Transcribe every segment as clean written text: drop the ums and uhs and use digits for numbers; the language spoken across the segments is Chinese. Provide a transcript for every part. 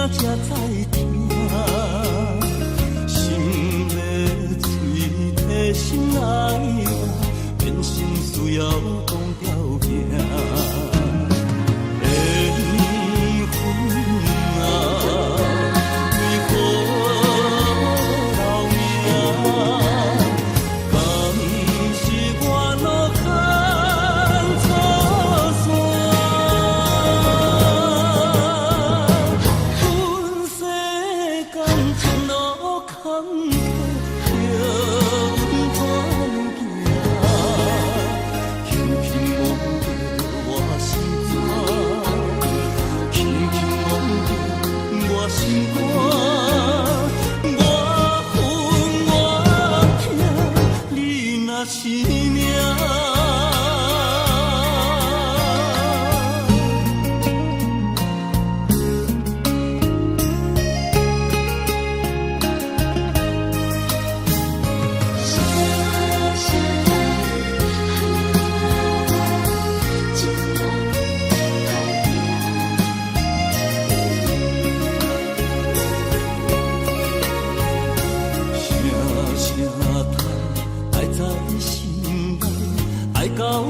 才知听，心要嘴提心爱我，变心需要讲条件。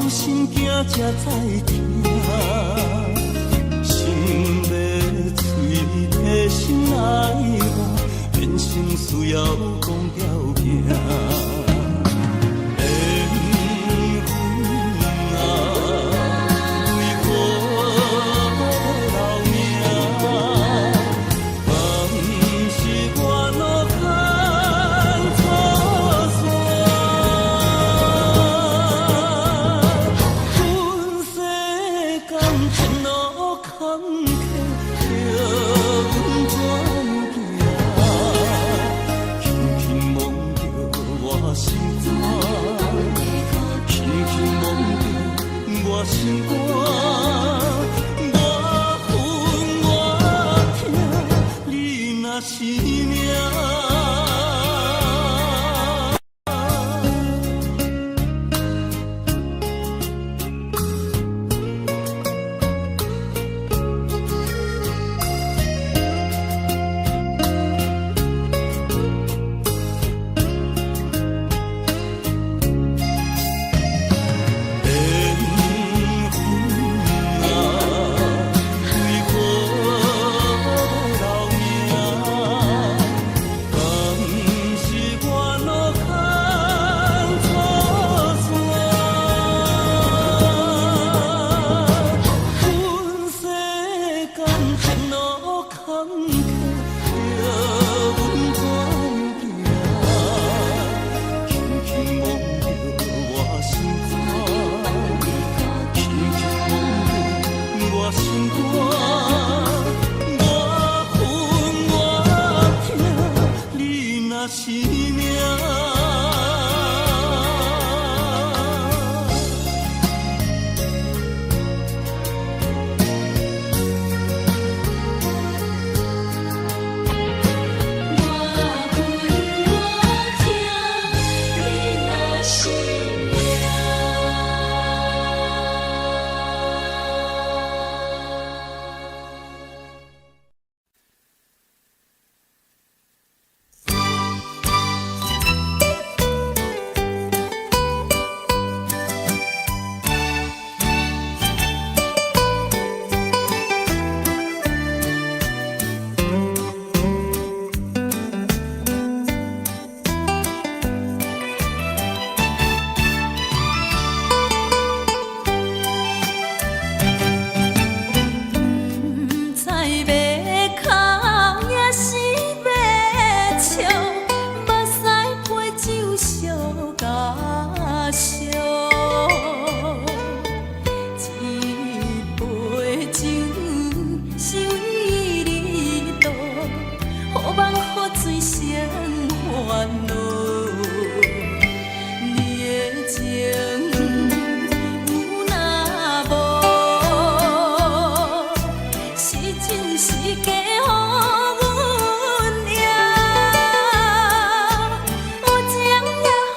心惊才知听，心要嘴提心爱我，变成需要讲条件。有情也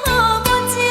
好，无情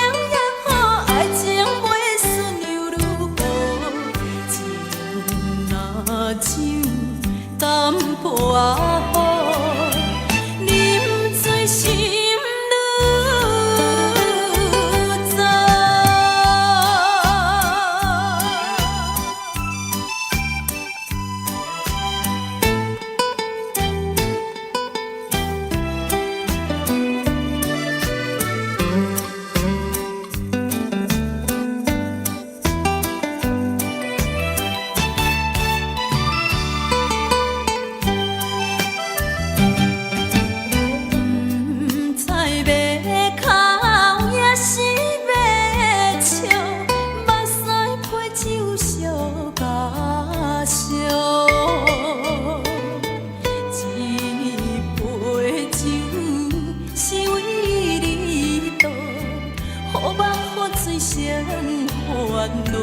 恼。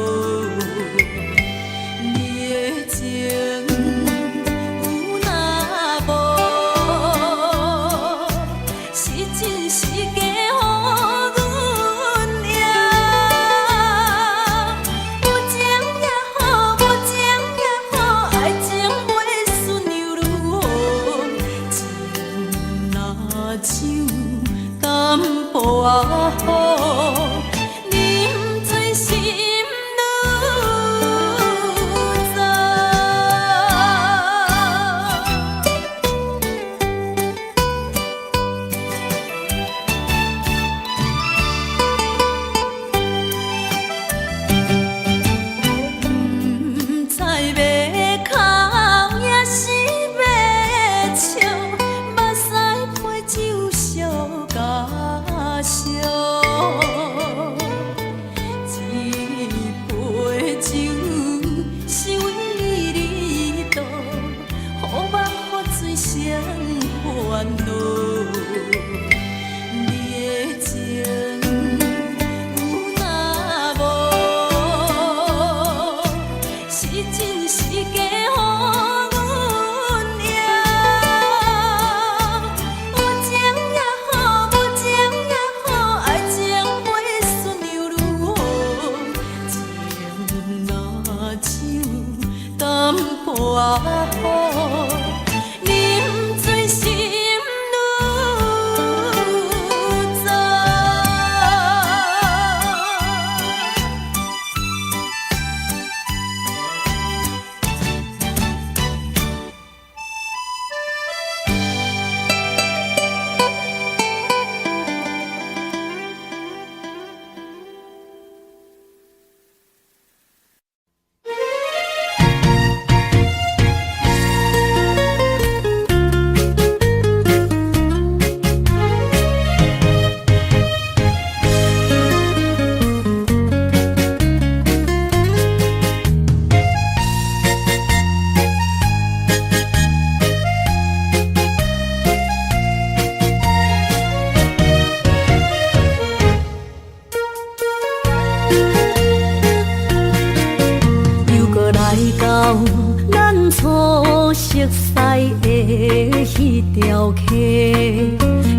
你的情有若无，是真是假乎阮赢。有情也好，无情也好，爱情袂顺又如何？情若像淡薄仔雨。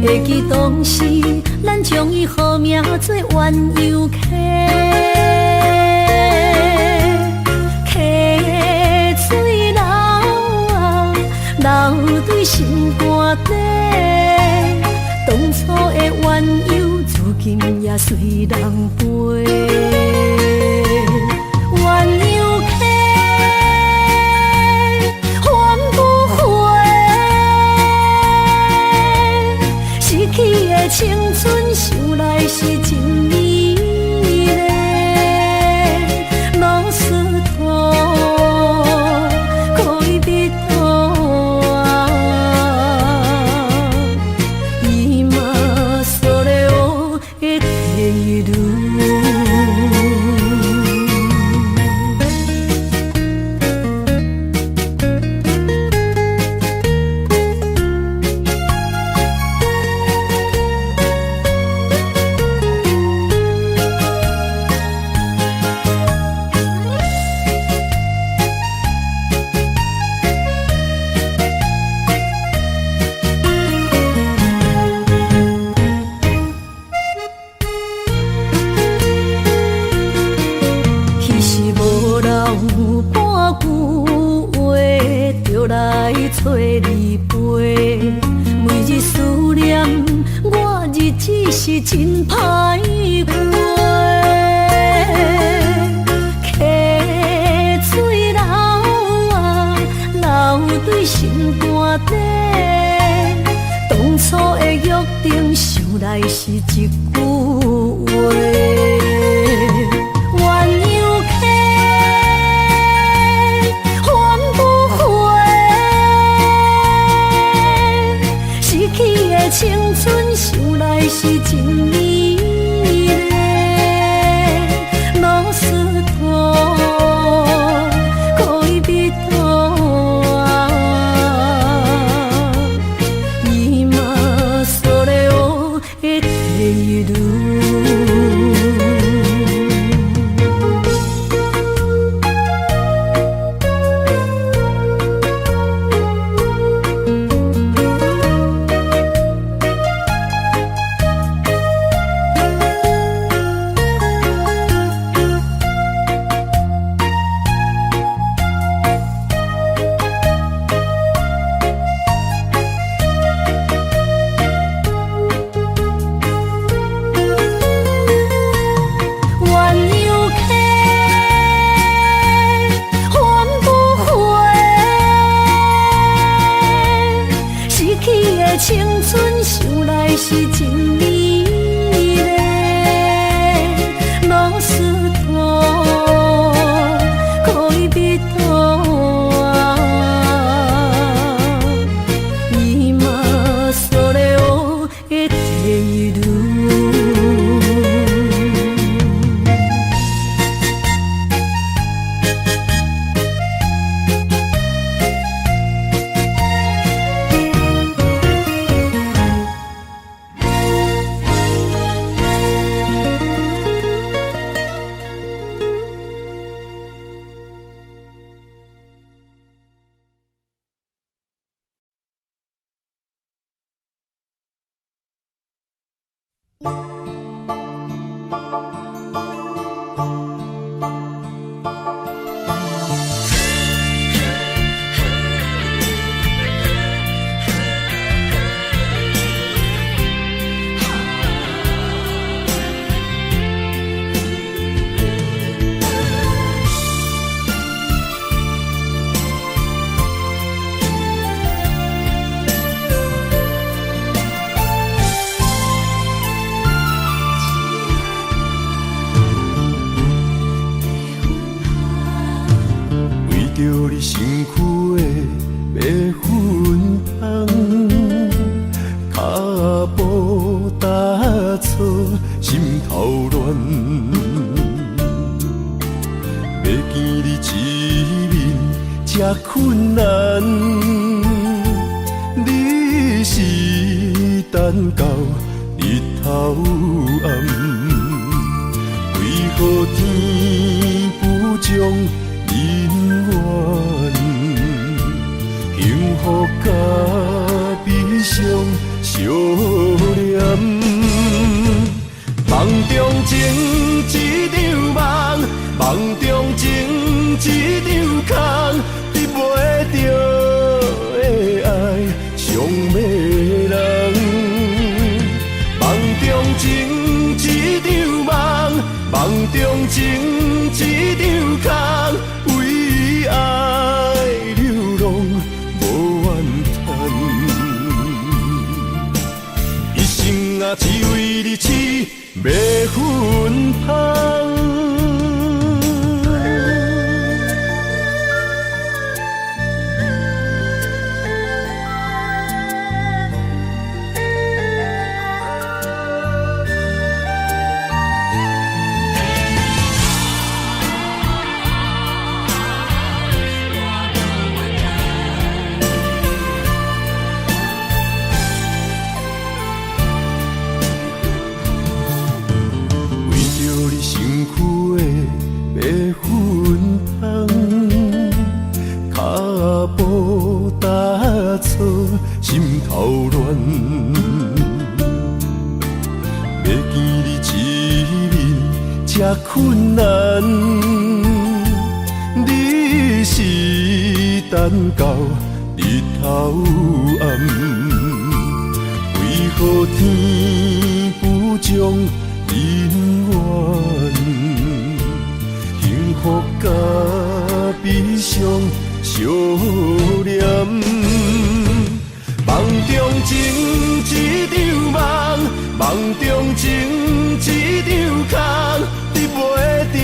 会记当时，咱将伊号名做鸳鸯溪，溪水流啊，流对心肝底。当初的鸳鸯，如今也随人飞。鸳鸯溪。 青春想来是真美丽，老师徒可以比途啊，伊嘛所了的地路。 找你陪，每日思念，我日子是真歹过。溪水流啊，流对心肝底。当初的约定，想来是一句话。 青春想来是真美丽，老师徒可以比途啊，伊嘛所了的地路。困难，你是等到日头暗，为何天不将人怨？幸福甲悲伤相连，梦中情一场梦，梦中情一场空。得袂着的爱，上迷人。梦中情一场梦，梦中情一场空，为爱流浪无怨叹。一生啊，只为你痴，袂分芳。心头乱，要见你一面这困难，你是等到日头暗，为何天不将人怨？幸福甲悲伤相连。梦中情一场梦，梦中情一场空，得袂着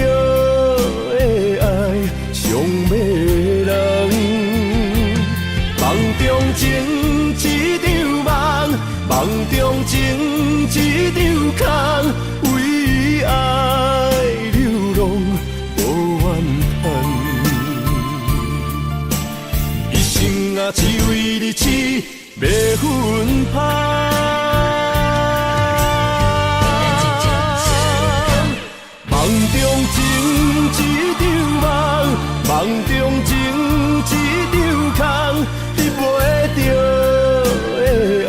的爱上迷人。梦中情一场梦，梦中情一场空，为爱流浪无怨叹。一生啊，只为你痴。袂分芳，梦中情一场梦，梦中情一场空，得袂着的爱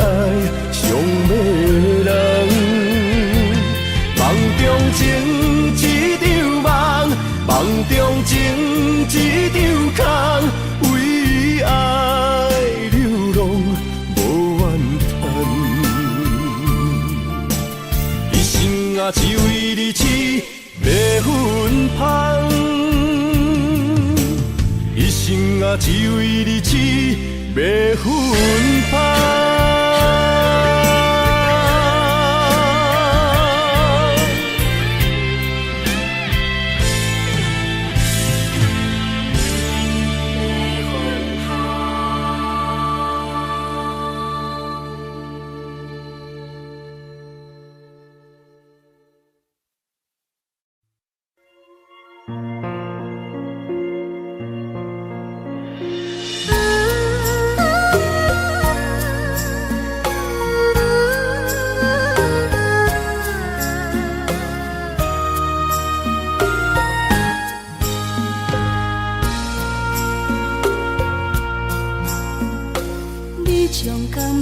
上迷人。梦中情一场梦，梦中情一场空，为爱流浪。啊，只为你痴，袂分芳。一生啊，只为你痴，袂分芳。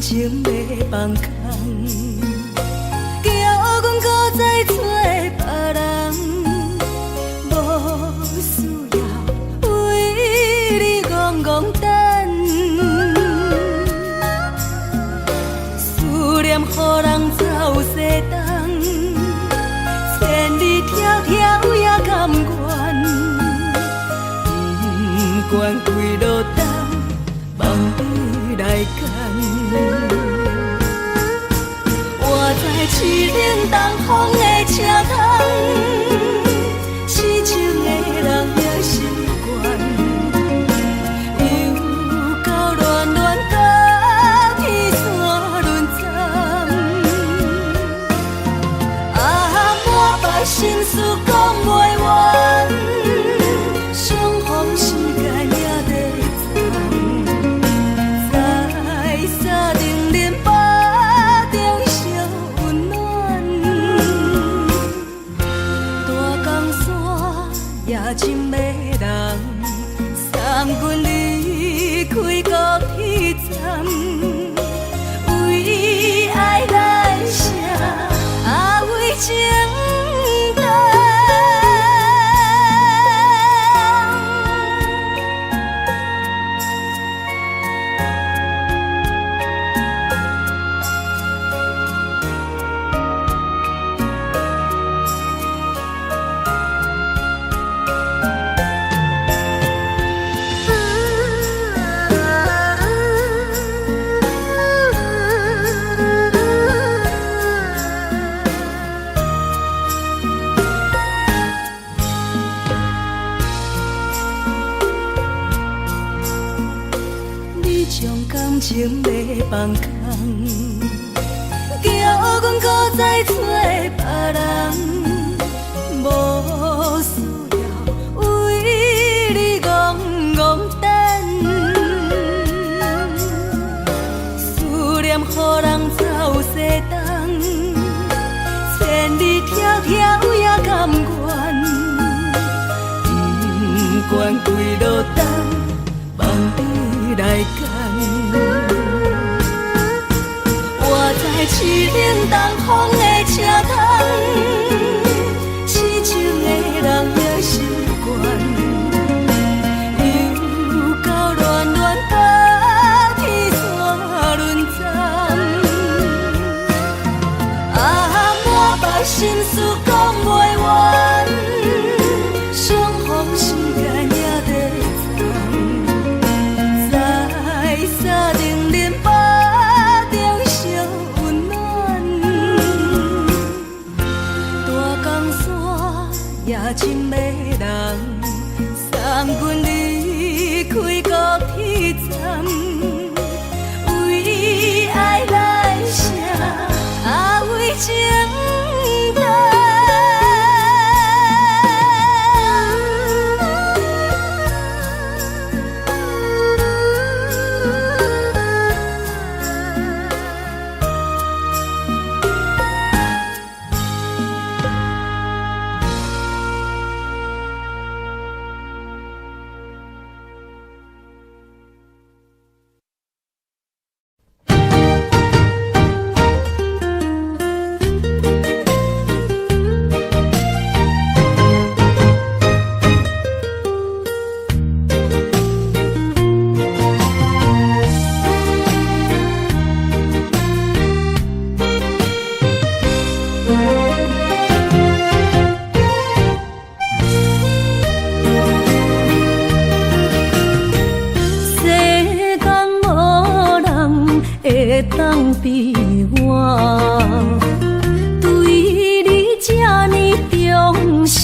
情袂放空，叫阮搁再做干。活在凄冷东风的车窗，痴情的人也习惯，又到恋恋甲天山沦陷。啊，满腹心事讲袂完，相逢时间也在站，在沙丁林巴中烧温暖。大江山夜深的人，送阮离开高铁站，为爱来生，啊为情重。你将感情要放空，叫阮搁再找别人，无需要为你戆戆等。思念予人走西东，千里迢迢也甘愿，不管几落冬，望你来干。活在凄冷东风的车窗，痴情的人也习惯，又到恋恋甲天山沦陷。啊，满腹心事讲袂完，相逢时间也在站，在沙丁林巴中烧温暖。大江山夜深的人，送阮离开高铁站，为爱来生，啊为情重。会当比我对你这呢重视，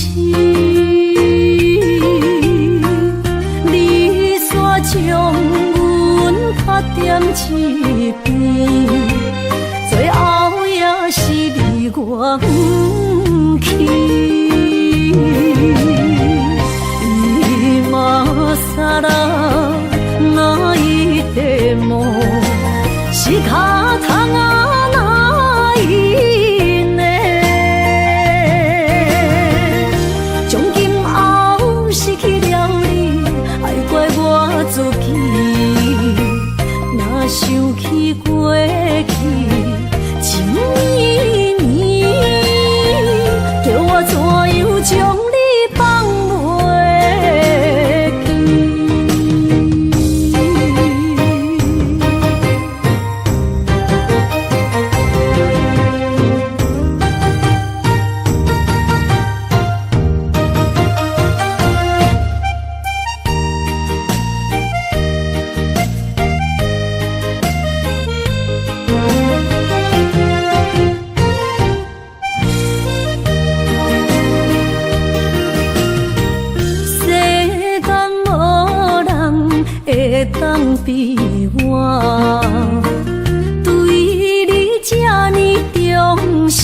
你煞将阮拍点一边，最后也是你我不去。今更那伊的梦。是脚桶啊，哪会当比我对你这呢重视？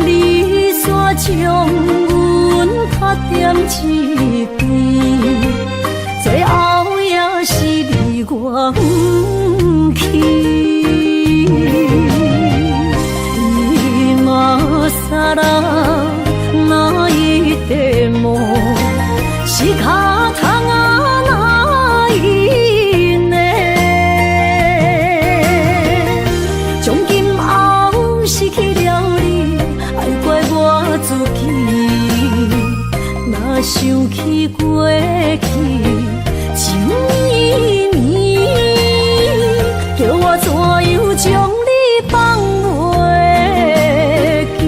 你煞将阮拍点一边，最后也是你我不去。今さら泣いても仕方がないね。从今后失去了你，爱怪我自己。若想起过去情绵绵，叫我怎样将你放袂记？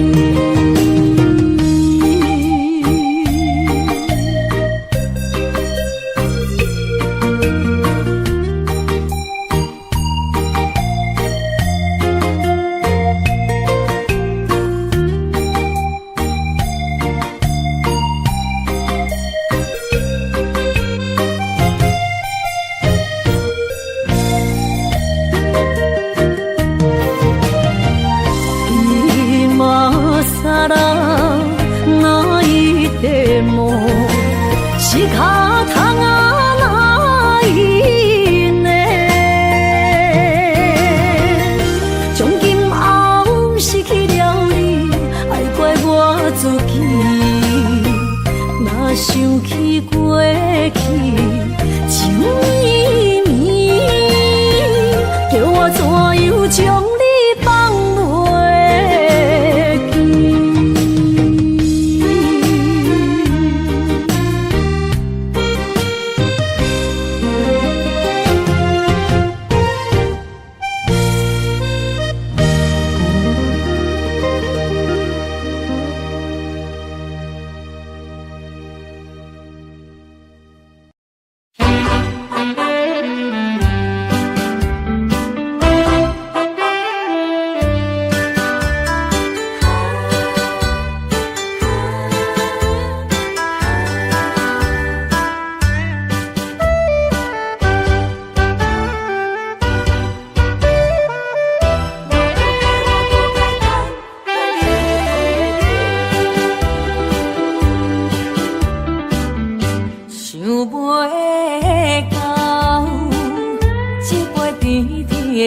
仕方がないね。从今后失去了你，爱怪我自己。若想起过去情绵绵，叫我怎样将你放袂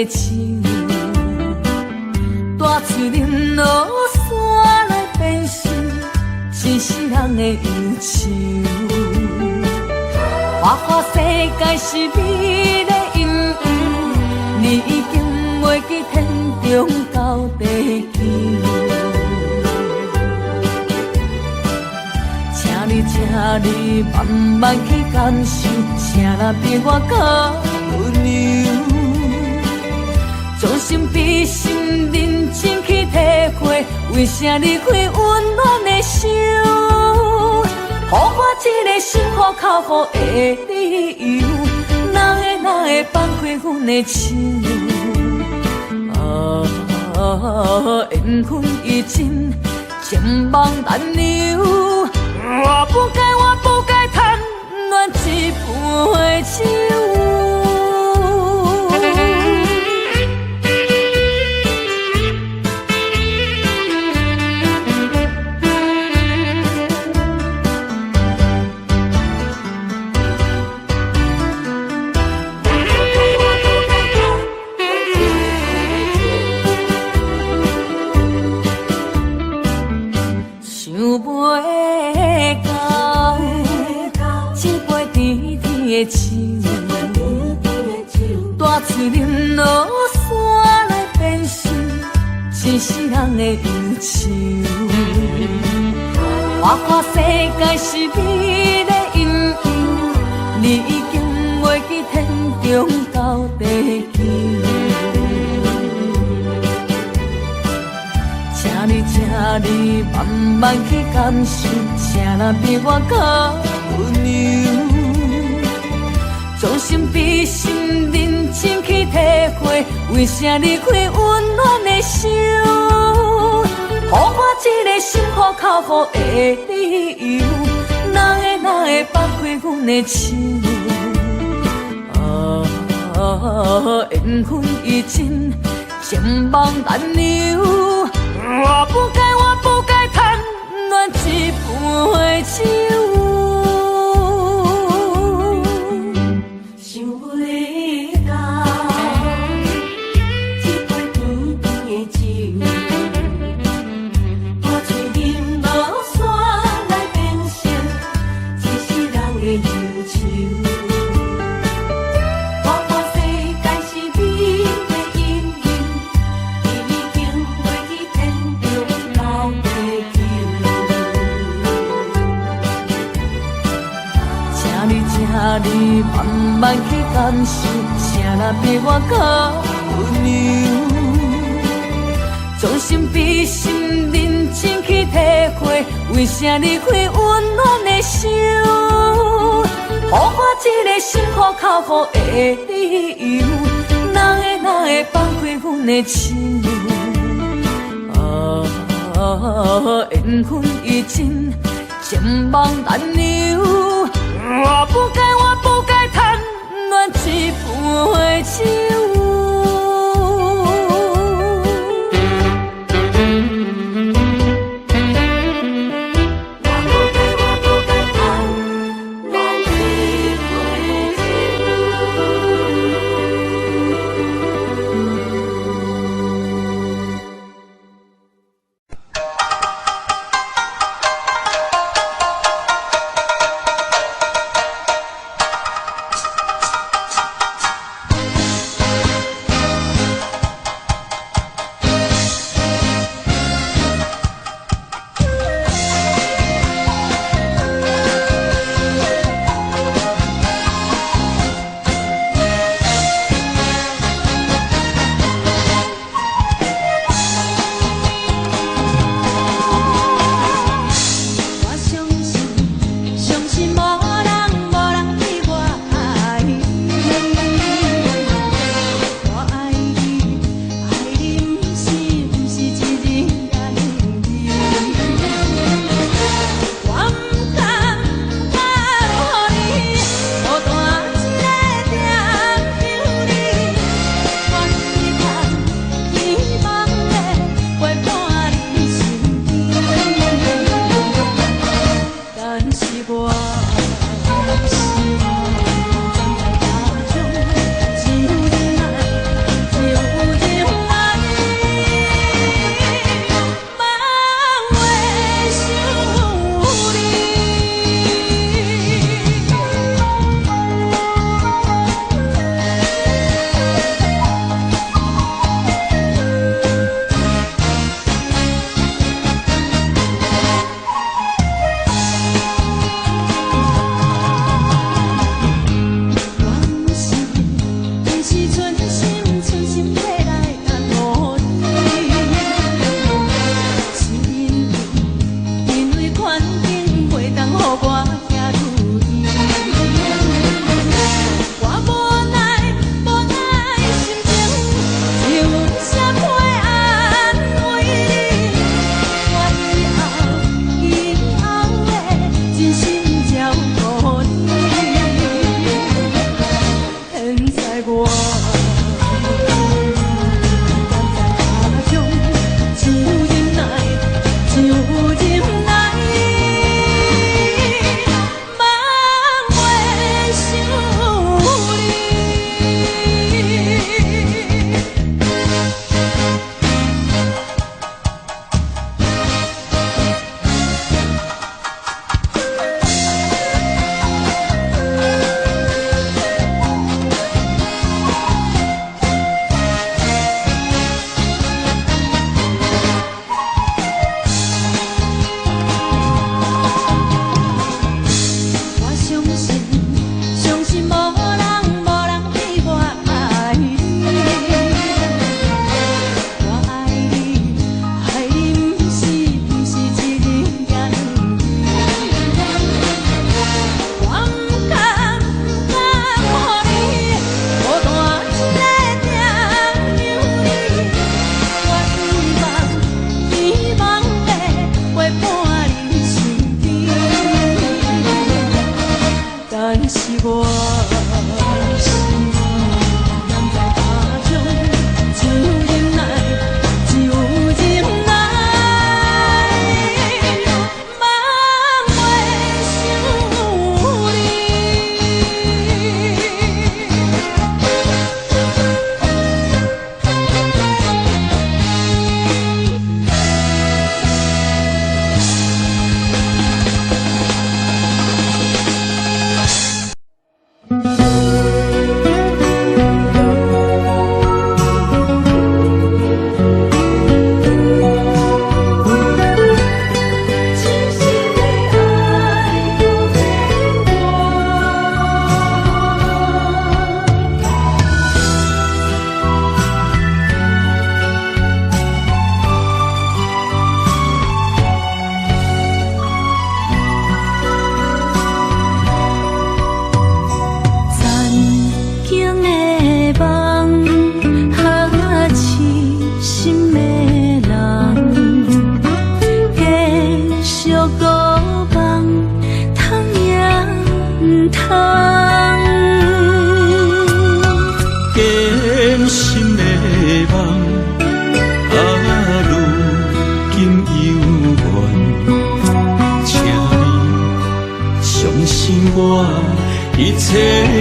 记？大树林落山来变成一世人的忧愁，花花世界是你的引诱，你已经袂记天中到地球。请你慢慢去感受，谁人比我更温柔？将心比心，认真去体会，为啥离开温暖的手？予我一个心苦口苦的理由，哪会放开阮的手？缘分已尽，情网难留。我不该贪恋一杯酒。大树林落山来变成一世人的忧愁，花花世界是你的引诱，你已经袂记天中到地球。请你慢慢去感受，谁人比我更温柔？将心比心，认真去体会，为啥离开温暖的手？予我一个心苦口苦的理由，哪会放开阮的心？缘分已尽，情梦难留。我不该贪恋一杯酒。想要到一杯甜甜的酒，带出饮落山来变成一世人的忧愁。你慢慢去感受，啥人比我较温柔？将心比心，认真去体会，为啥离开温暖的手？予我一个心苦口苦的理由，哪会放开阮的心？缘分已尽，情梦难留。我不该贪恋一杯酒。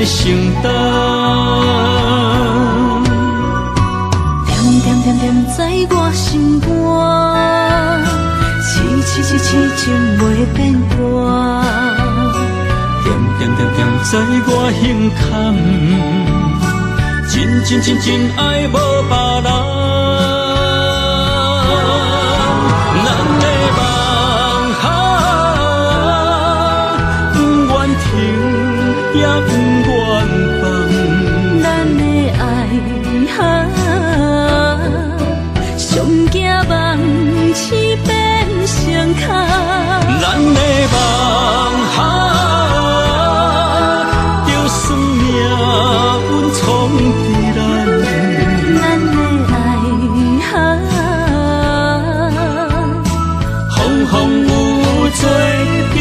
承担。点点点在我心肝，痴情袂变卦。点点点点在我胸坎，真爱无别人。咱的梦不愿停，也不愿放。咱的爱上惊梦痴变成空。咱的梦就算命运闯伫咱，咱的爱风风雨做阵行。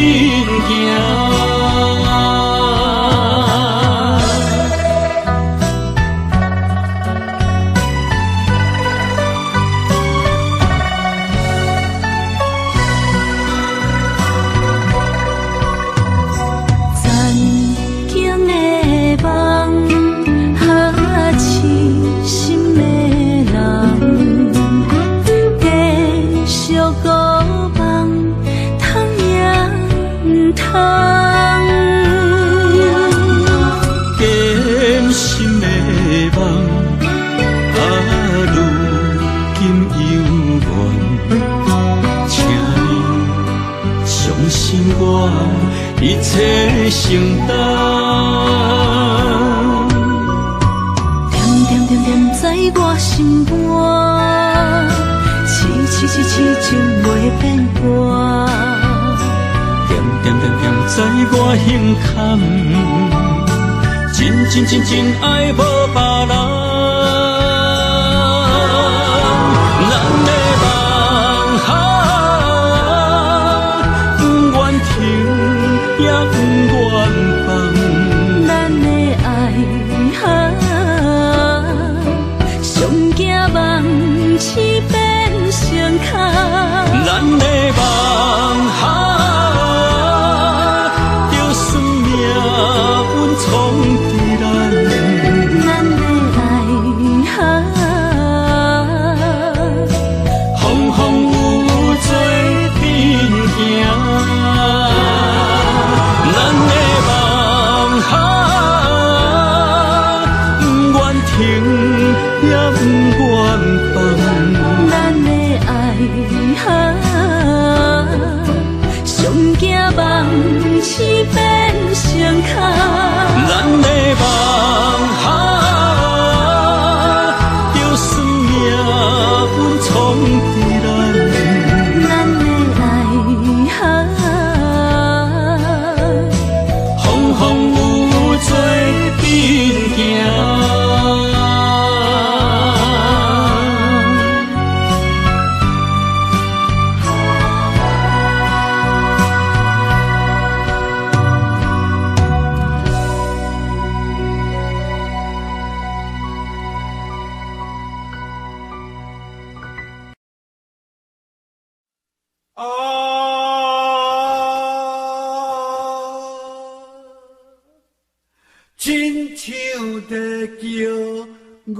一切承担，点点点在我心肝，痴情袂变卦。点点在我胸坎，真爱无别人。咱的梦不愿停，也不愿放。咱的爱上惊梦痴变成空。咱的梦就算命运闯伫咱，咱的爱风风雨雨做阵行。咱的梦不愿停，也不愿放。咱的爱上惊梦痴变成空。咱的梦就算命运闯伫咱，咱的爱风风雨雨做阵行。亲像在叫我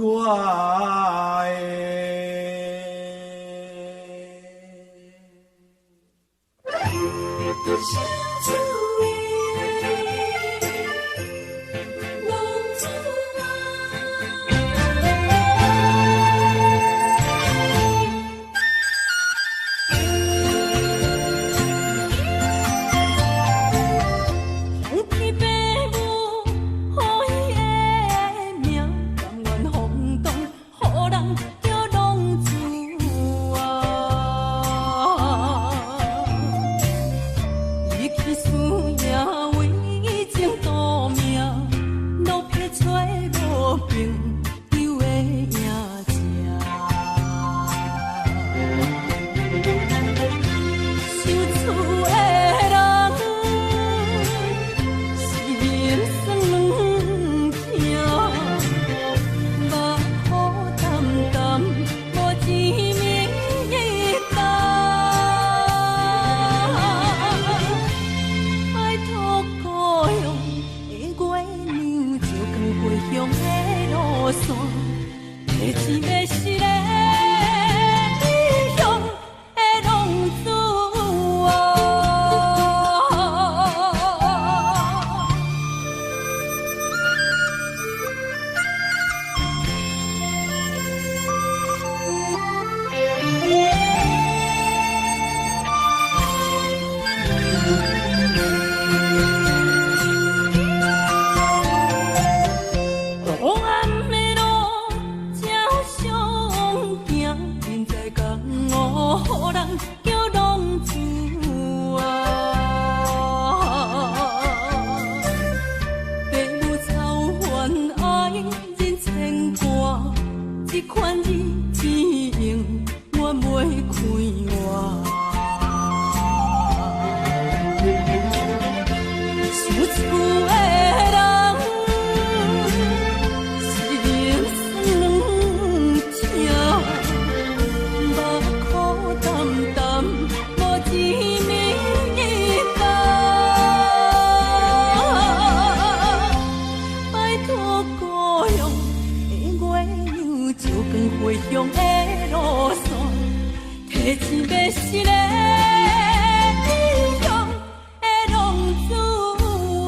钱要是个英雄的浪子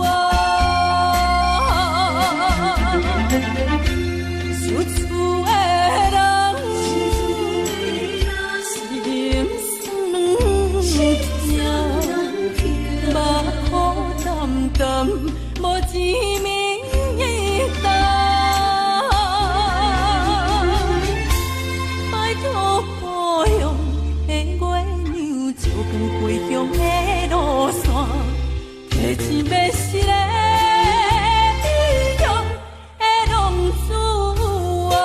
啊，受厝的人心酸两痛，目苦淡淡，无一面的答。拜托保佑的月娘，照光归乡的路线，提钱要是个英雄的浪子啊。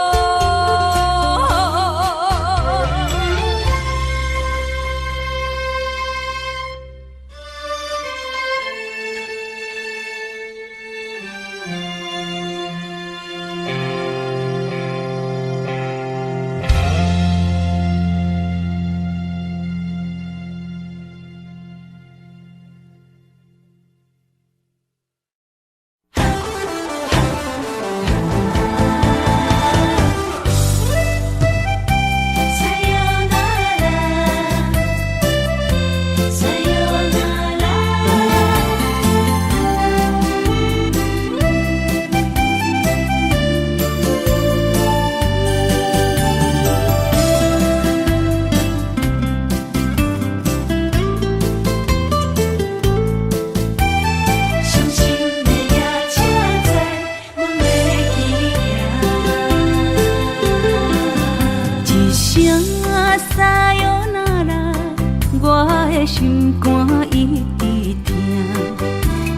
心肝一直疼，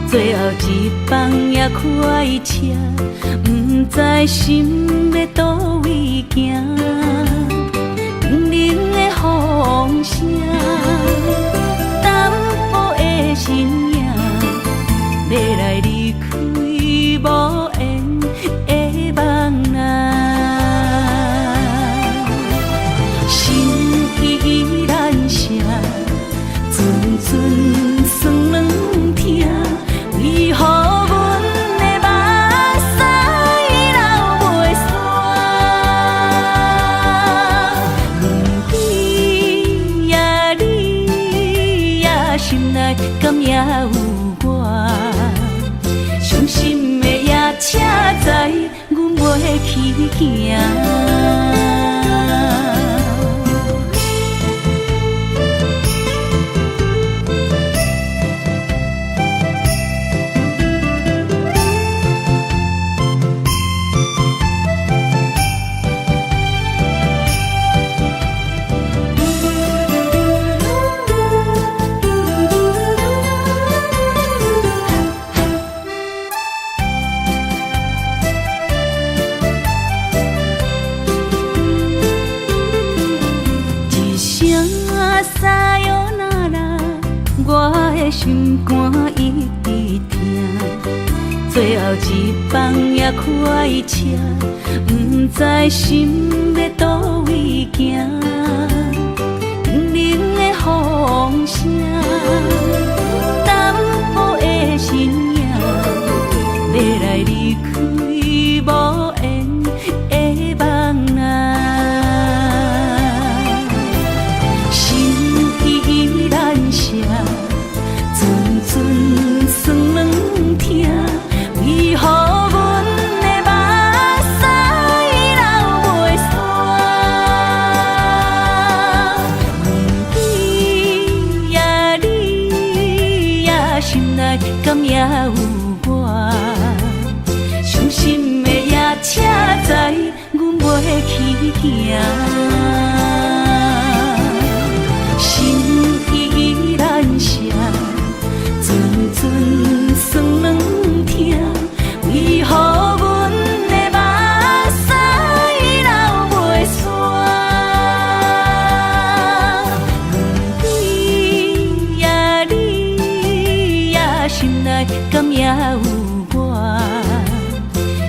最后一放也开车，不知心要倒位行。冷冷的风声，淡薄的身影，要来离开无缘的梦啊，心依然舍。阵阵酸软疼，为何阮的目屎流袂煞？问你呀，你呀，心内敢也有我？伤心的夜车载，阮袂去行。心肝一直疼，最后一放也开车，不知心要倒位行。冷冷的风声，淡薄的身影，要来离开无缘的梦啊，心依然舍。阵阵酸软疼，为何阮的目屎流袂煞？问你呀，你呀，心内敢也有我？伤心的夜车载，阮袂去行。心依然舍。阵阵酸软疼，为何阮的目屎流袂煞？问你呀，你呀，心内敢也有我？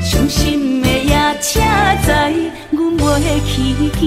伤心的夜车载，阮袂去行。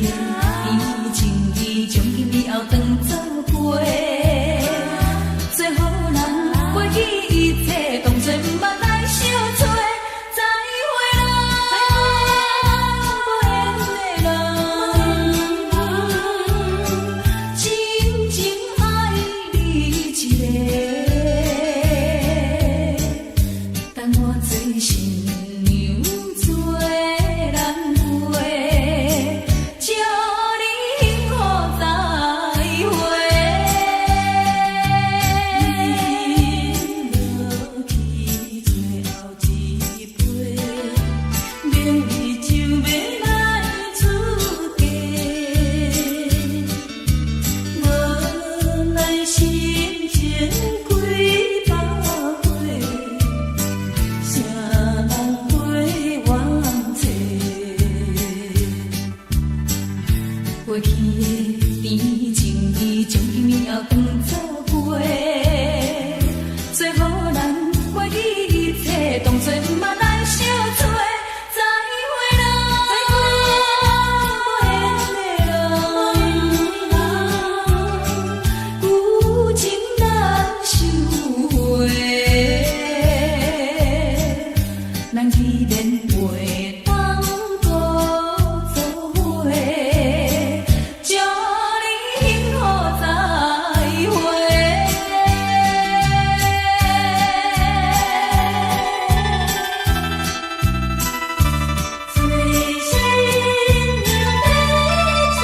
甜情意从今以后当作陪，做好人过去一切当作毋捌来相找。再会啦，无缘的人，真情爱你一个，等我做新娘做人陪，祝你幸福再会。你落去最后一杯，明日就要来出嫁。无奈心情几百回，谁人陪我找？过去的甜情意，从今以后当作陪，做好人过去一切当作毋捌来相找。再会啦，无缘的人，旧情难收回，咱既然袂当搁做伙，祝你幸福再会。最新娘要出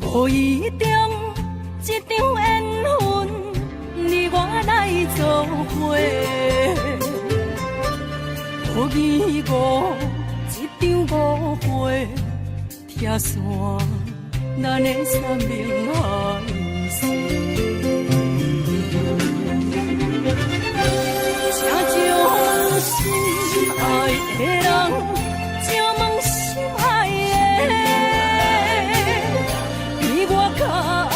无意中一场缘分，你我来做伙。无义误一场误会，拆散咱的三明海誓。请将心爱的人，请问心爱的。比我较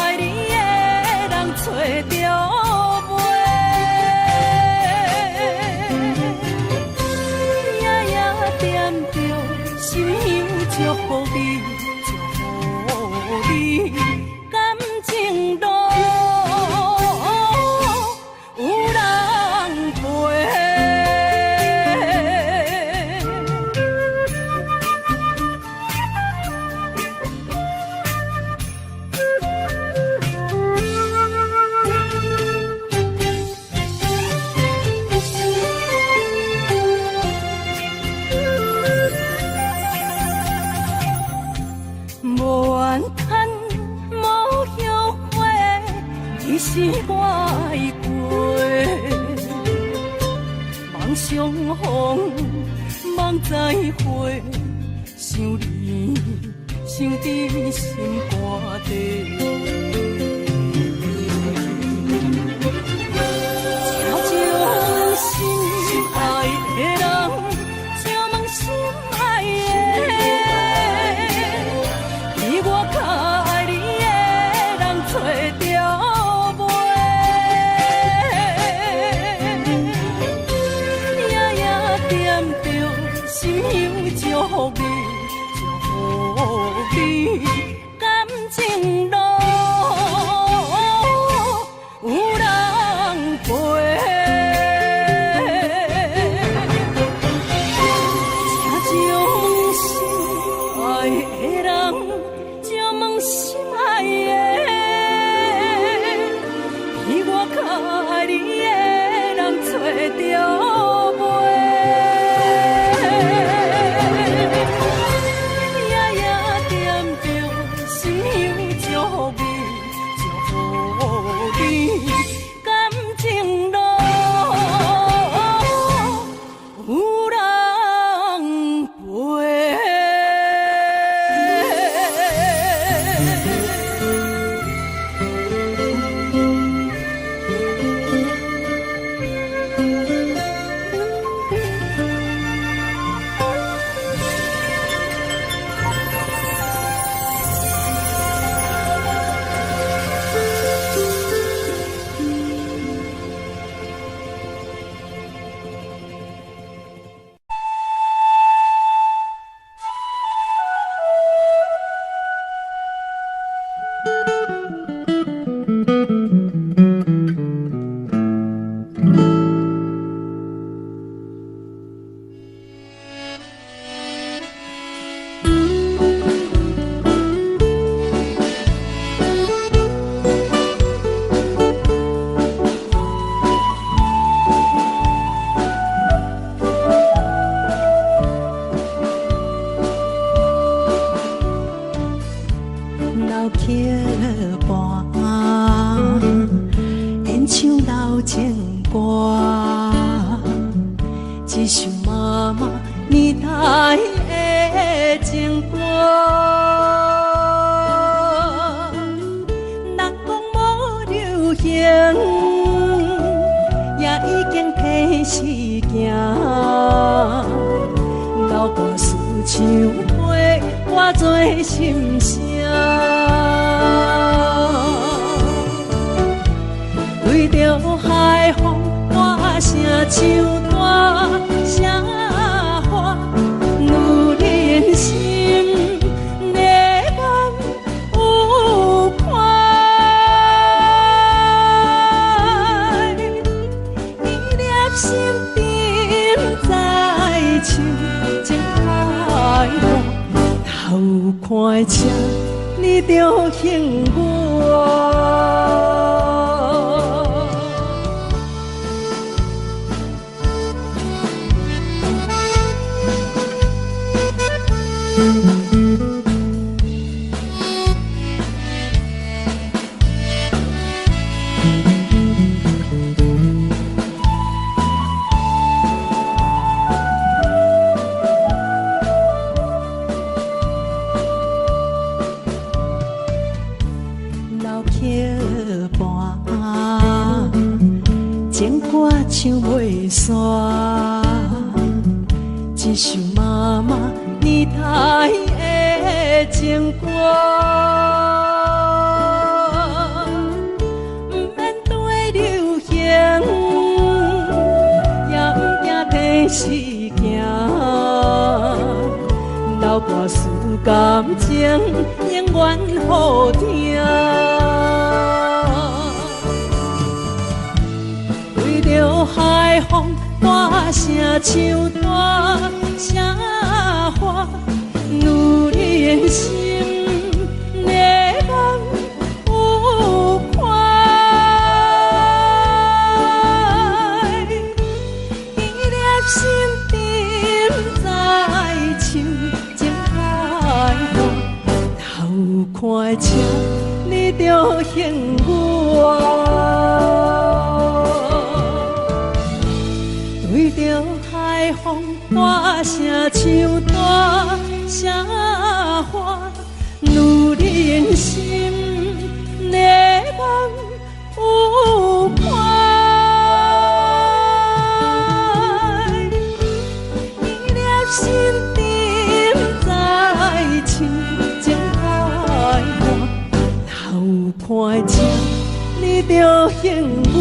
爱你的人找着袂，夜夜惦着心香祝福你，祝福你感情路有人陪。无怨叹，无后悔，你是我的过。梦相逢，梦再会，想你，想伫心肝底。请将心爱的人，请问心爱的。比我较爱你的人找着袂，夜夜惦着心香祝福你，祝福你感情路有人陪。请将心爱的人，请问心爱的，比我较爱你的人找着袂，夜夜惦着心香祝福你，祝福流行，也已经提示行。流歌似像花，化作心声。对着海风大声唱大声话，女人心内眼有看。伊粒心沉在唱，情海大，头看车你着幸我。唱袂煞，一首妈妈年代的情歌，不免对流行，也不惊提示行，流歌思感情，永远好听。着海风大声唱大声话，女人心内眼有看。伊粒心沉在唱，情海大，头看车你着幸我。对着海风大声唱大声话，女人心内眼有看。伊粒心沉在唱，情海大，头看车你着幸我。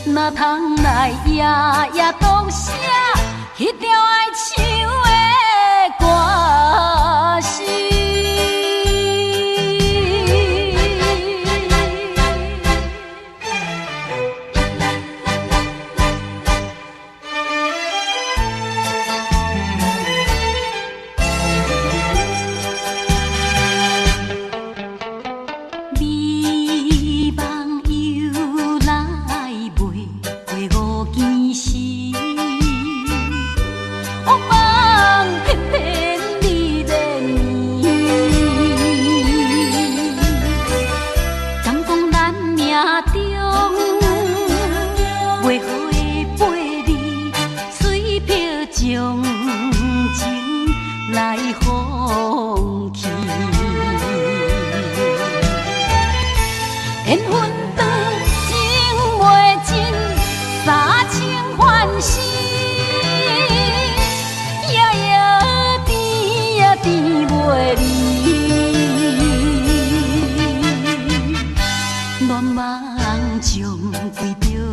哪通来夜夜讲写迄条爱唱的歌词？美梦又来。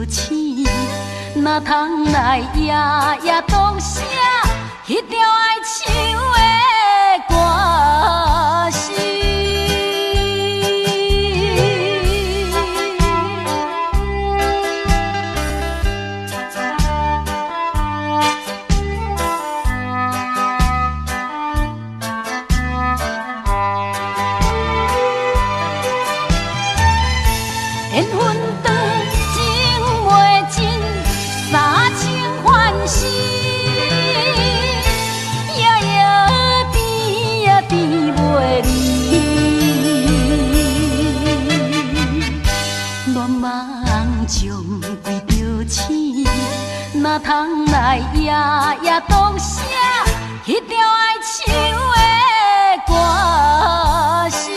醒，哪通来夜夜当写迄条爱唱的歌词？缘分长情袂尽，三情换死，夜夜变也变袂离。恋梦将规着醒，哪通来夜夜当写迄条爱唱的歌词？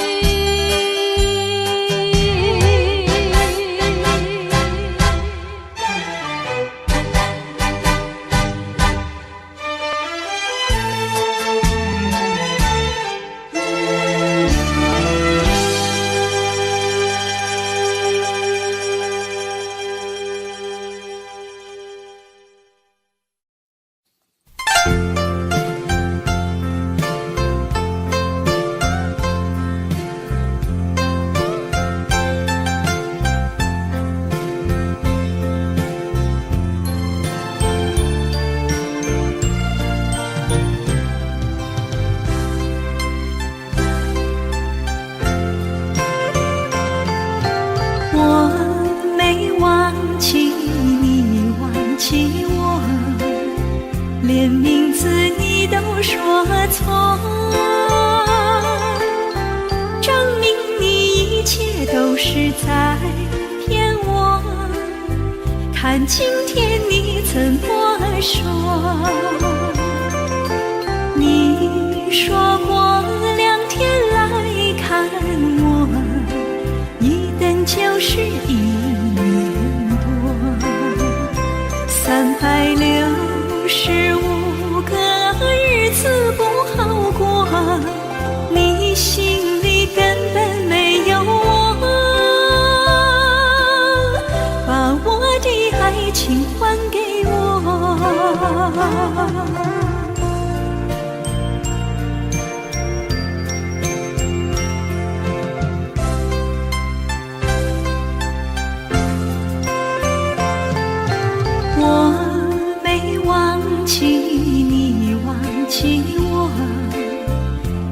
连名字你都说错，证明你一切都是在骗我。看今天你怎么说？你说过2天来看我，一等就是1年多，365个日子不好过，你心里根本没有我，把我的爱情还给我。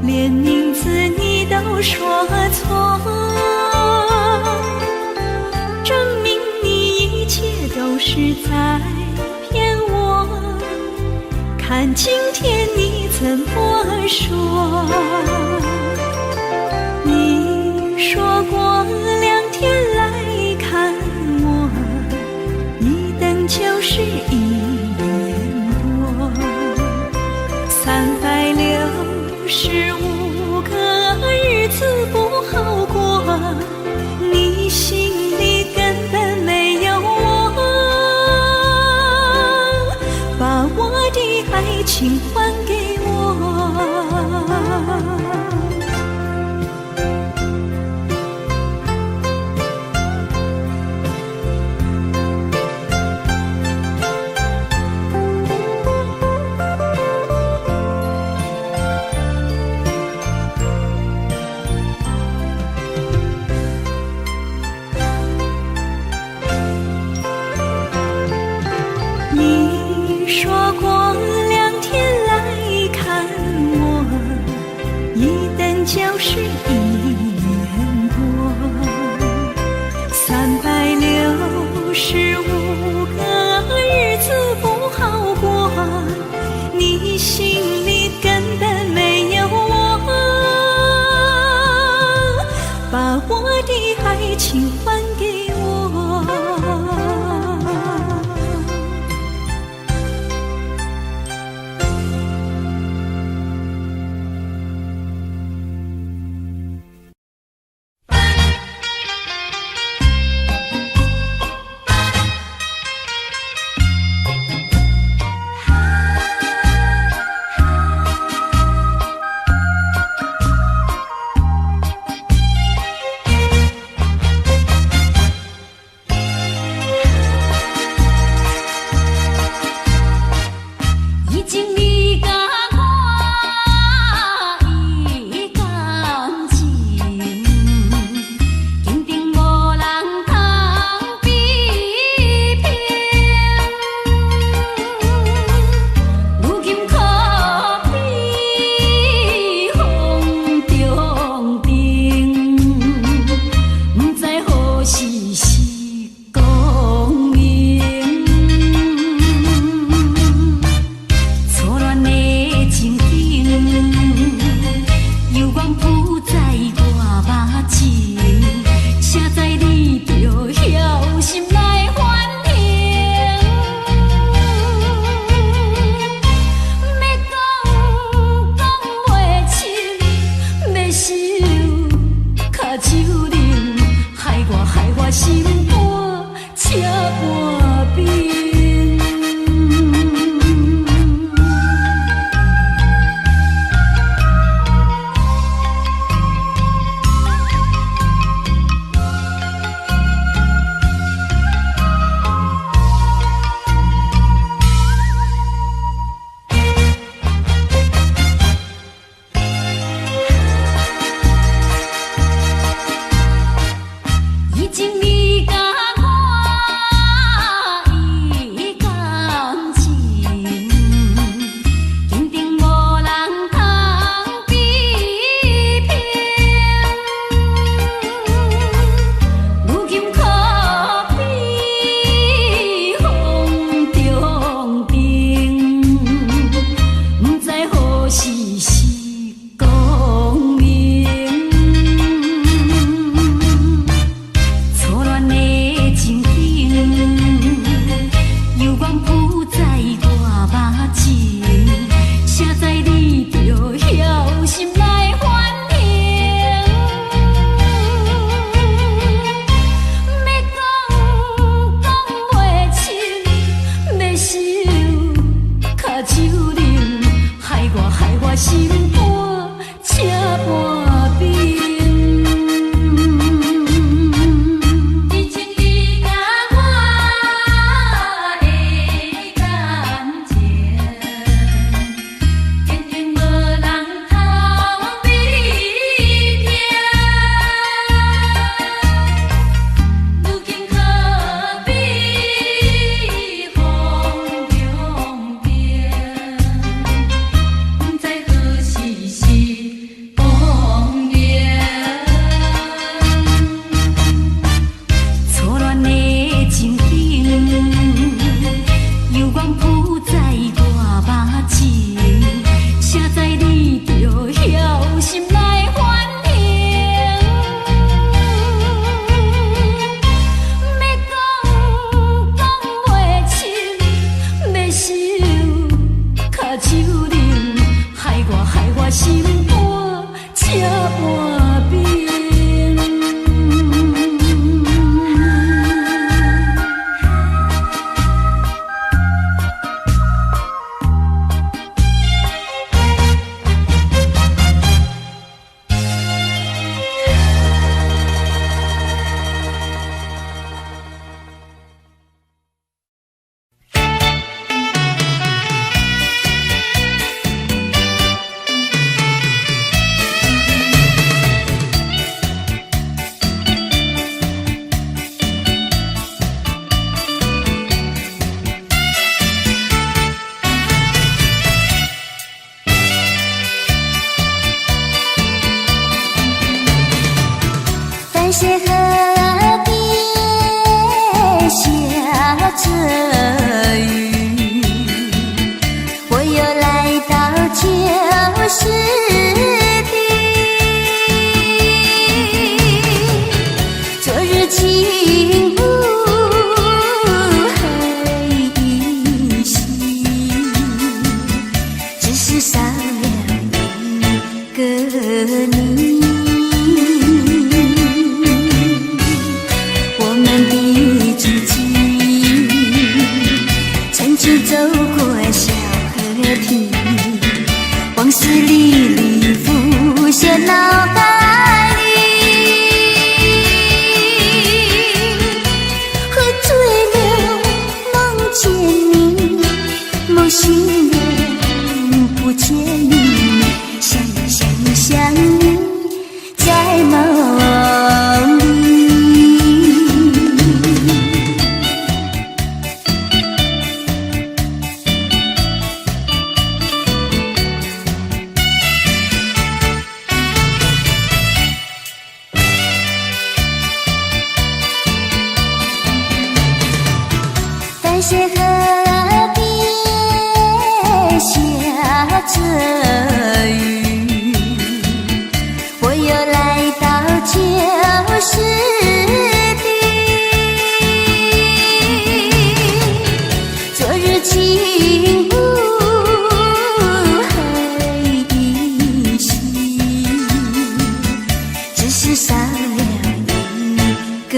连名字你都说错，证明你一切都是在骗我。看今天你怎么说？你说过2天来看我，一等就是1年多，365个日子不好过，你心里根本没有我，把我的爱情还给我。些河边下着雨，我又来到旧时地。昨日情物还依稀，只是少了一个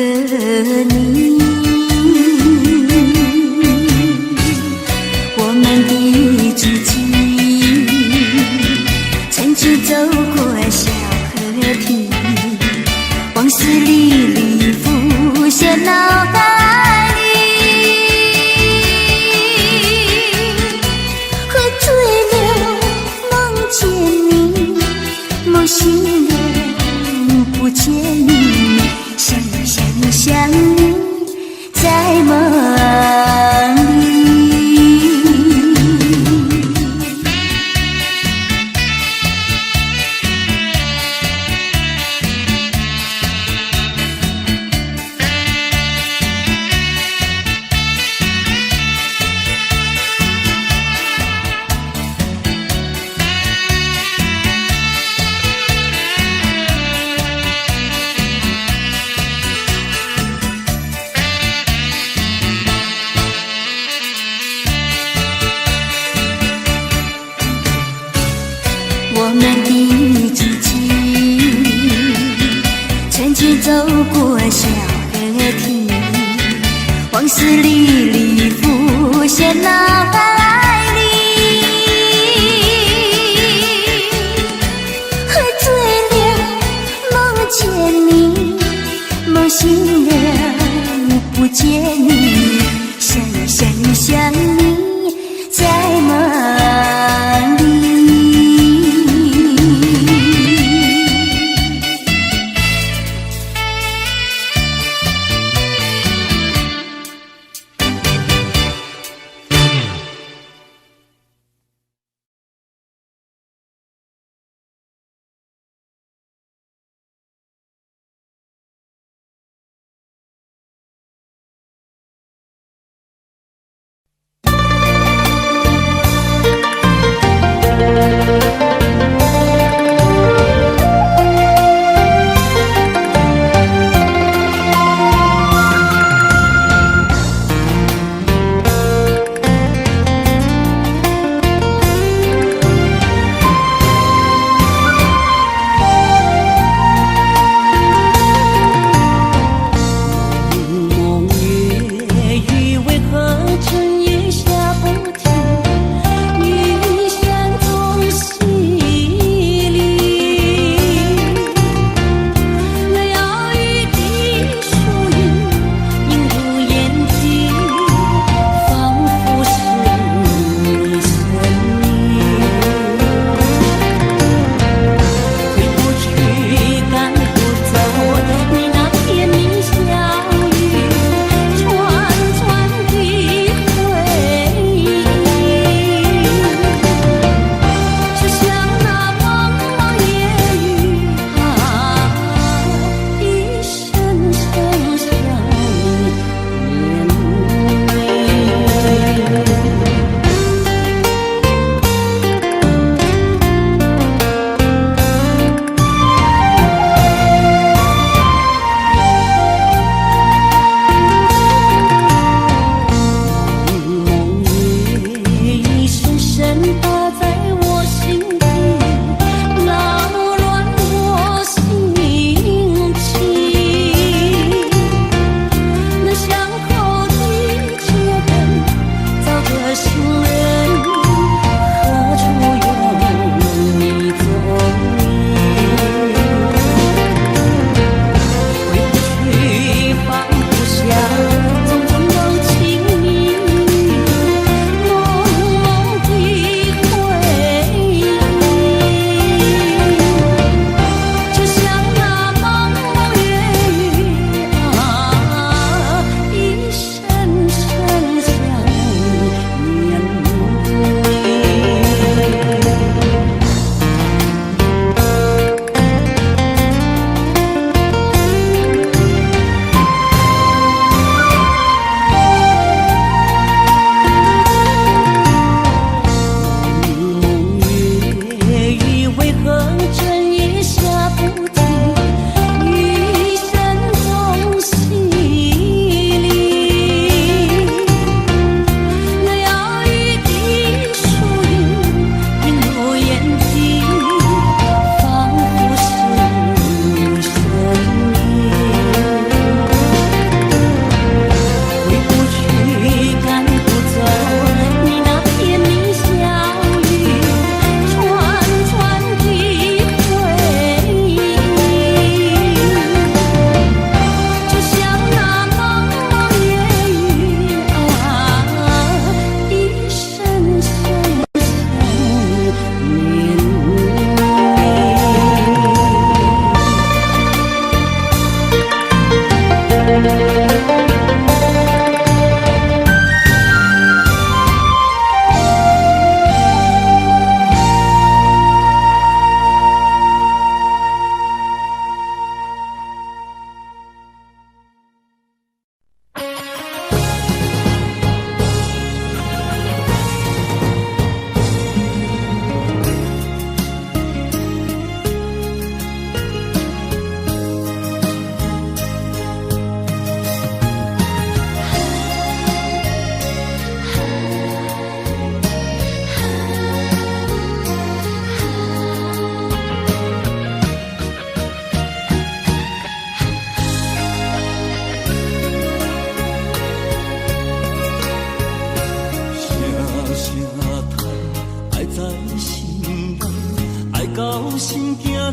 你。我们的足迹曾经走过小河堤，往事历历浮现脑海里。喝醉了梦见你，梦醒了不见你，想你在梦里。我们的足迹曾经走过小河堤，往事历历浮现脑海里。喝醉了梦见你，梦醒了不见你，想你在梦里。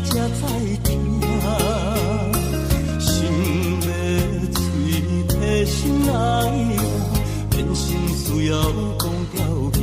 才知听，心要嘴提心爱我，变成需要讲条件。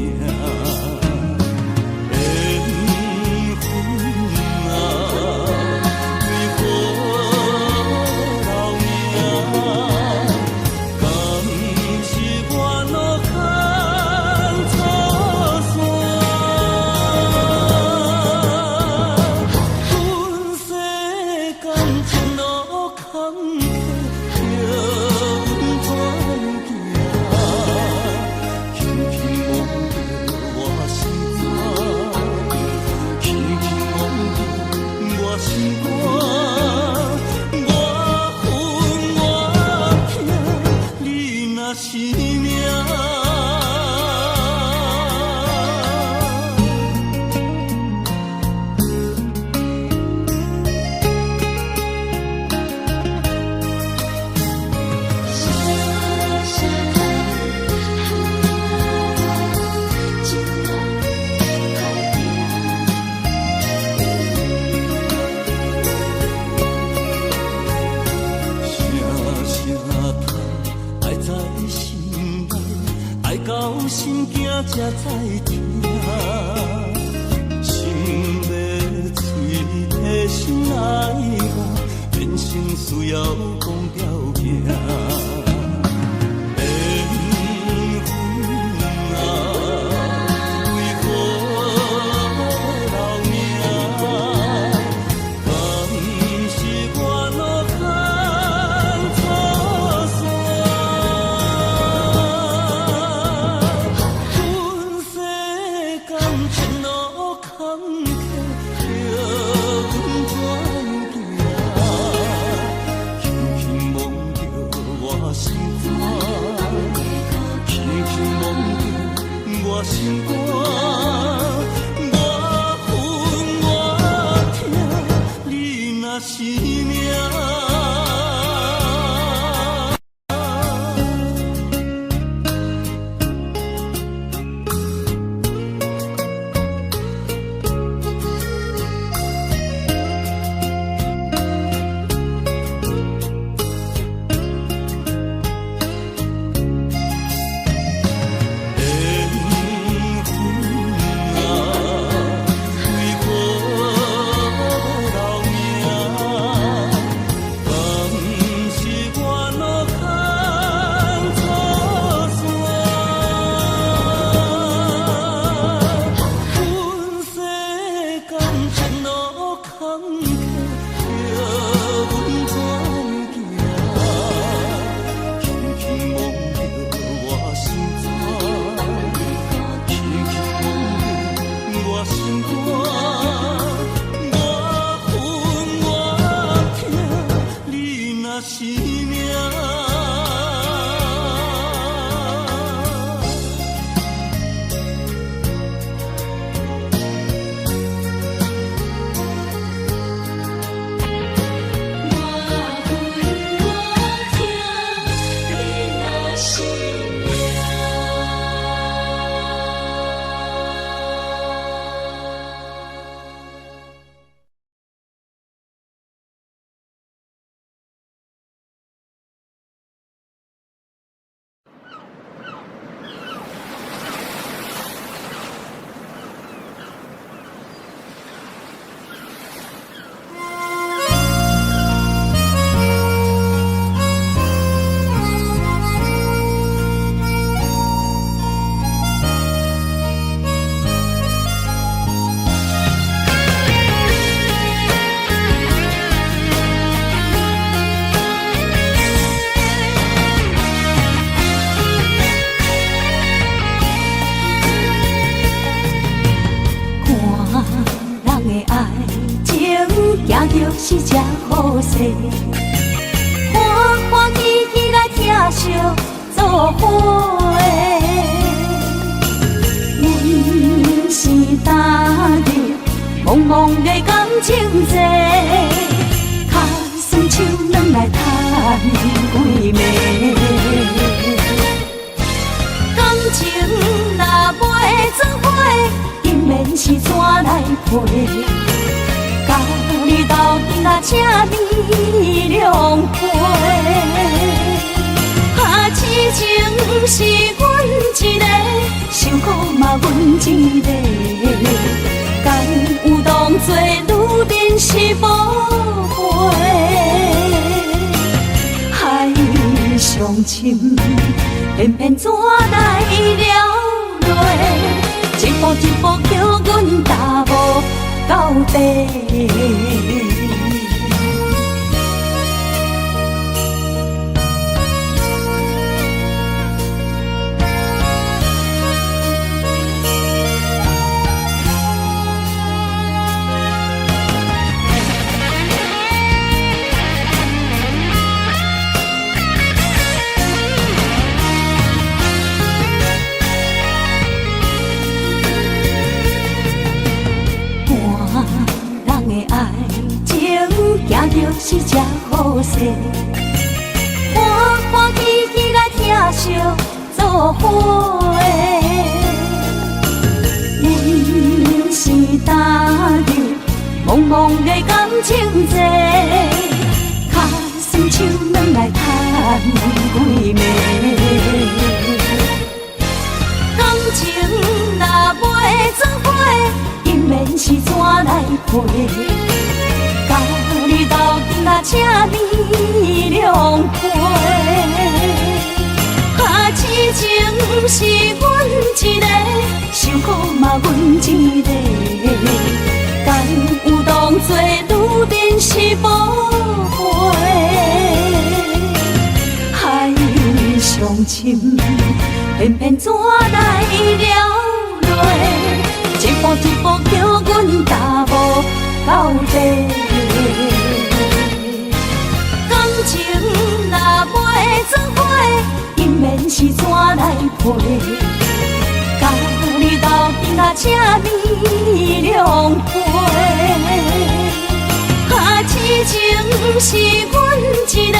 才知听，心要嘴提心爱我，变成需要讲条件。心肝，我分我疼，你若是命。是只好势，欢欢喜喜来疼惜做伙的。阮是今日茫茫的感情债，敲算手软来赚几暝。感情若袂做伙，今免是怎来陪？车美两杯。痴情是阮一个，受苦嘛阮一个，敢有当作女人是宝贝？海上深，偏偏怎来了落？一步一步叫阮踏无到底。行就是这好势，欢欢喜喜来疼惜做伙的。人是打入茫茫的感情债，脚酸手软来叹几暝。感情若袂做伙，因免是怎来陪？家己斗阵啊，车美两杯。痴情是阮一个，受苦嘛阮一个，敢有当作女人是宝贝？海上深，偏偏怎来了落？一步一步叫阮踏无到底。感情若袂做伙，因免是怎来陪？家己斗阵啊，车美两杯。痴情是阮一个，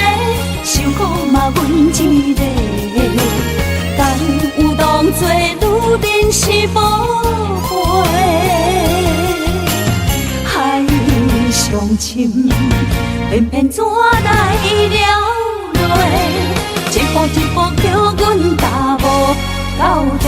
受苦嘛阮一个，敢有当作女人是宝贝？海上深，偏偏怎来了落？一步一步叫阮踏无到底。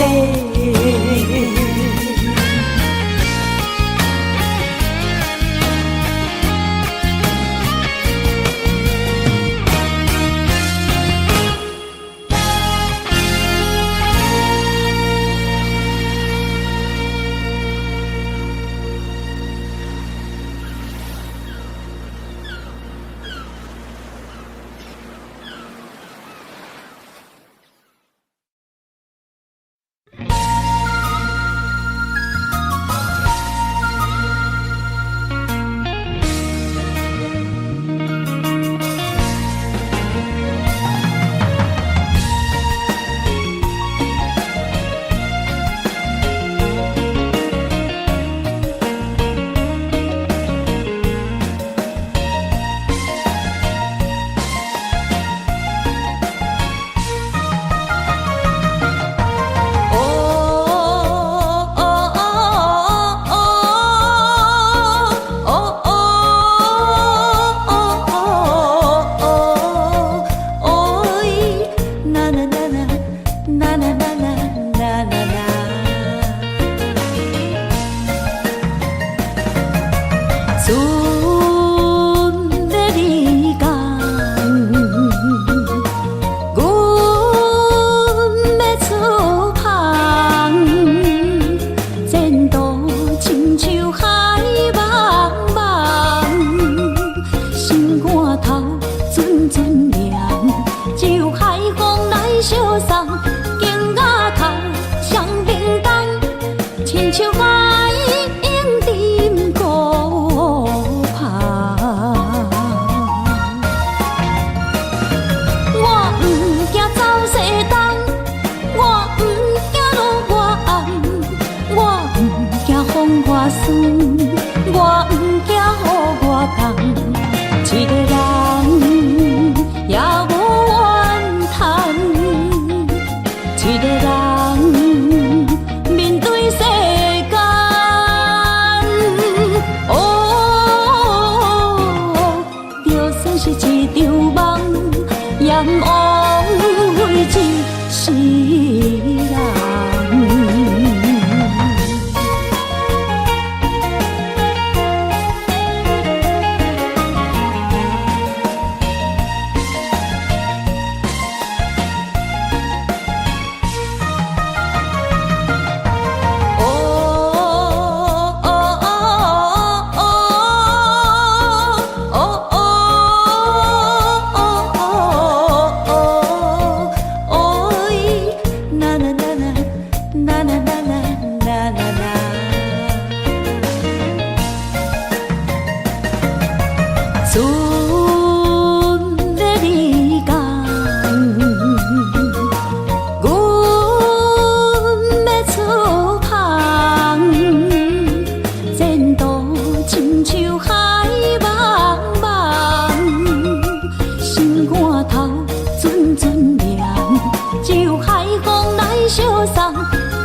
相送，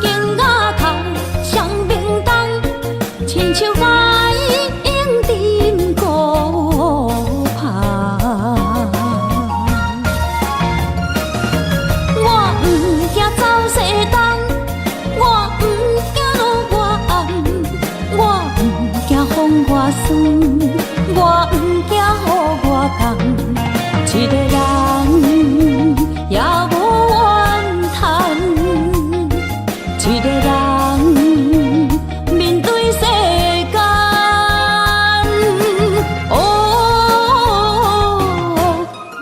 景雅空双明灯，亲像花影沉孤旁。我不惊走西东，我不惊路外暗，我不惊风外酸，我不惊雨外重。一个人也无怨叹，一个人面对世间。哦，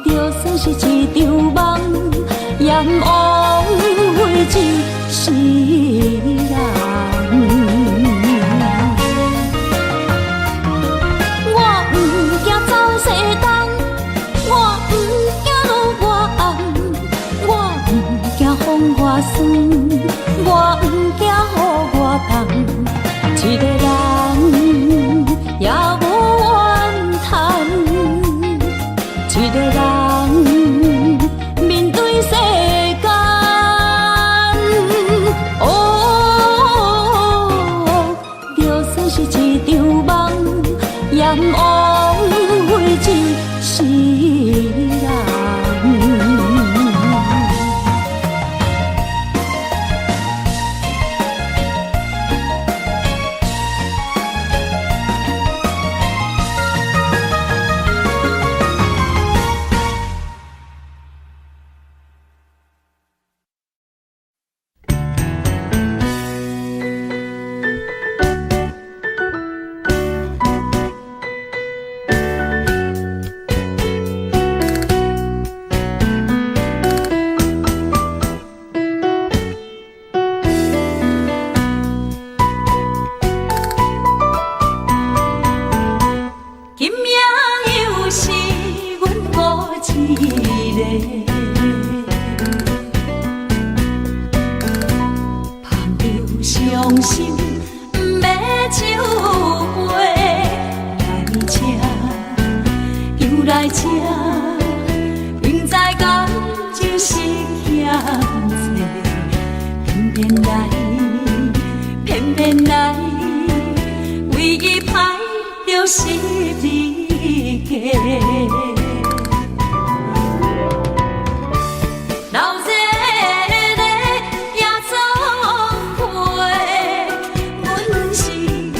就算是一场梦，也毋枉费一世人。我不惊走西东，我不惊路外暗，我不惊风外酸，我不惊雨外重。一个人也无怨叹，一个人面对世间。哦，就算是一场梦，也毋枉费一世人。伤心不要酒杯，来吃又来吃，明知感情是欠债，偏偏来，偏偏来，为伊歹着是你家。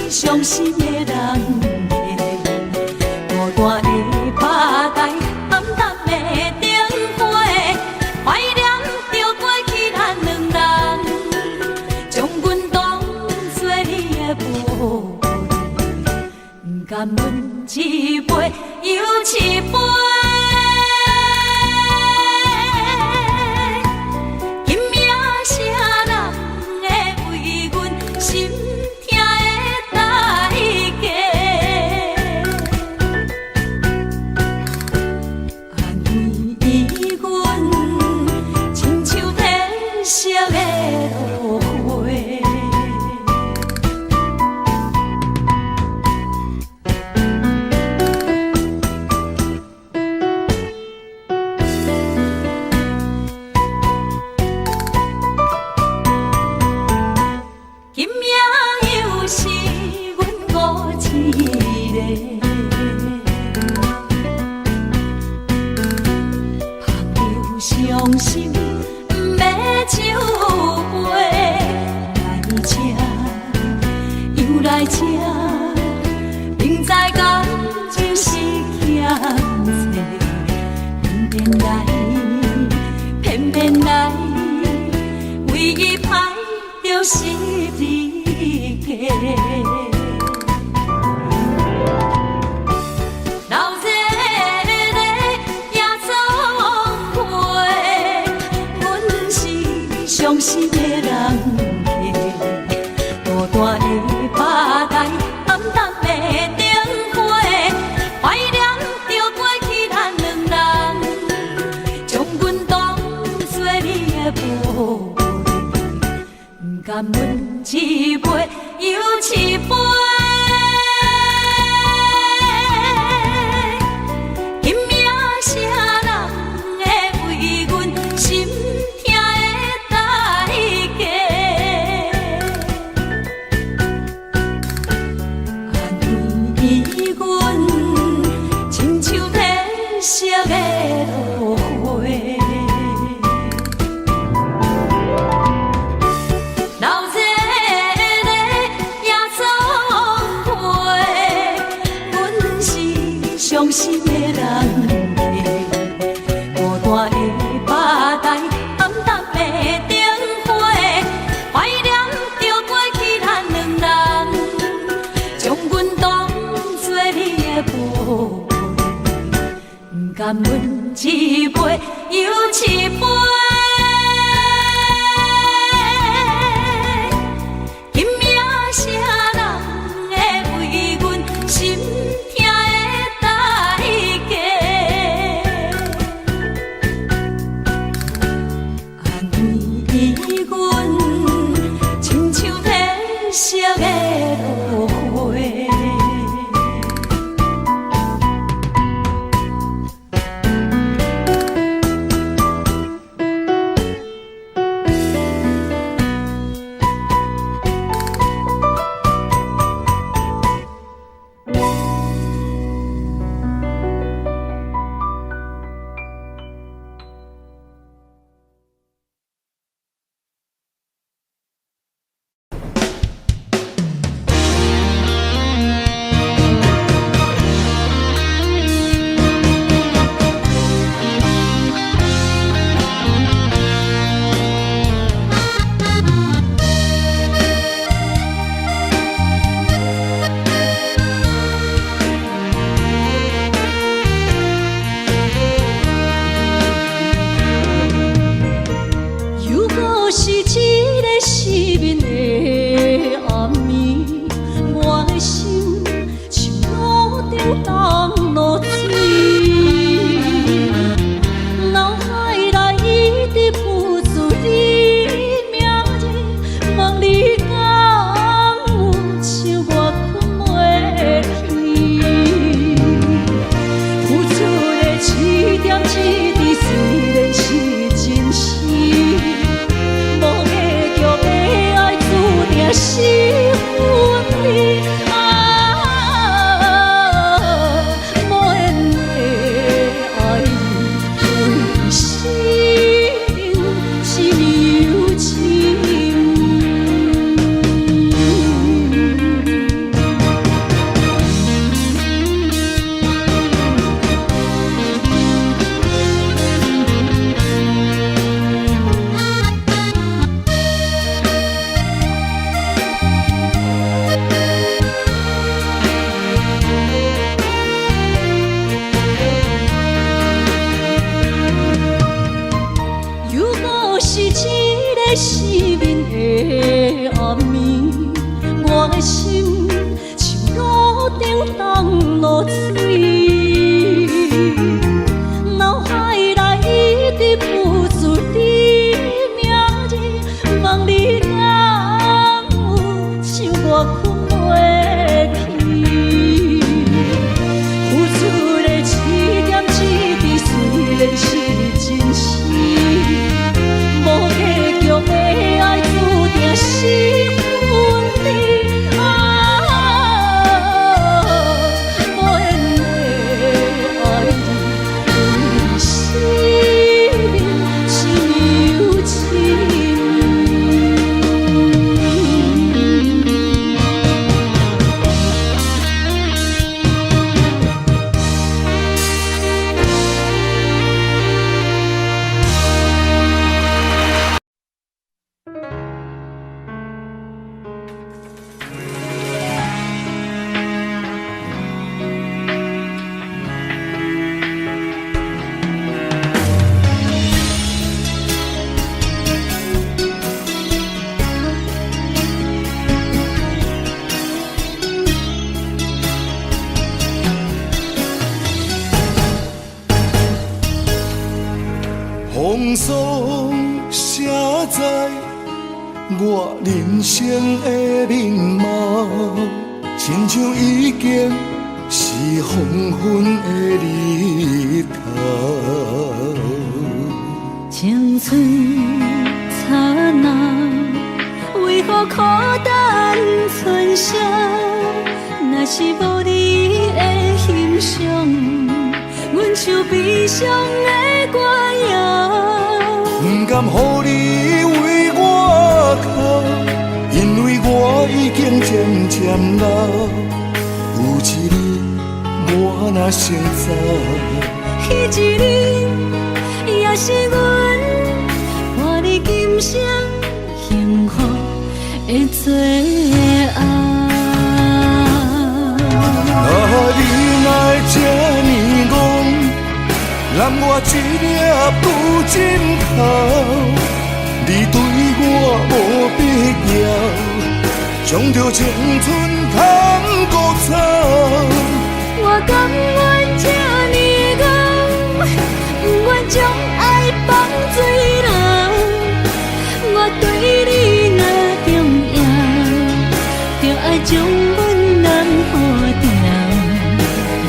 伤心的人孤单的吧台，暗淡的灯花，怀念着过去咱两人，将阮当作你的无恋，不甘阮一杯又一杯。伤心不要酒杯，来吃又来吃，明知感情是欠债，偏偏来，偏偏来，为伊歹着是你家。伤心的人孤单的吧台，暗淡的灯花，怀念着过去咱两人，将阮当作你的无恋，不甘阮一杯又一杯。心痛的代男问一杯又一杯。今夜啥人会为阮心痛的代价？安慰阮，亲像褪色的落花。风霜写在我人生的面貌，亲像已经是黄昏的日头。青春刹那，为何孤单存剩？若是无你的欣赏，阮像悲伤的歌谣。不甘予你为我哭，因为我已经渐渐老。有一日我若先走，彼一日也是阮伴你今生幸福的最后。啊，你若这呢戆，揽我一粒旧枕头，你对我无必要，将着青春通孤草。我甘愿这呢戆，不愿将爱放水流。我对你若重要，就爱将阮人付掉。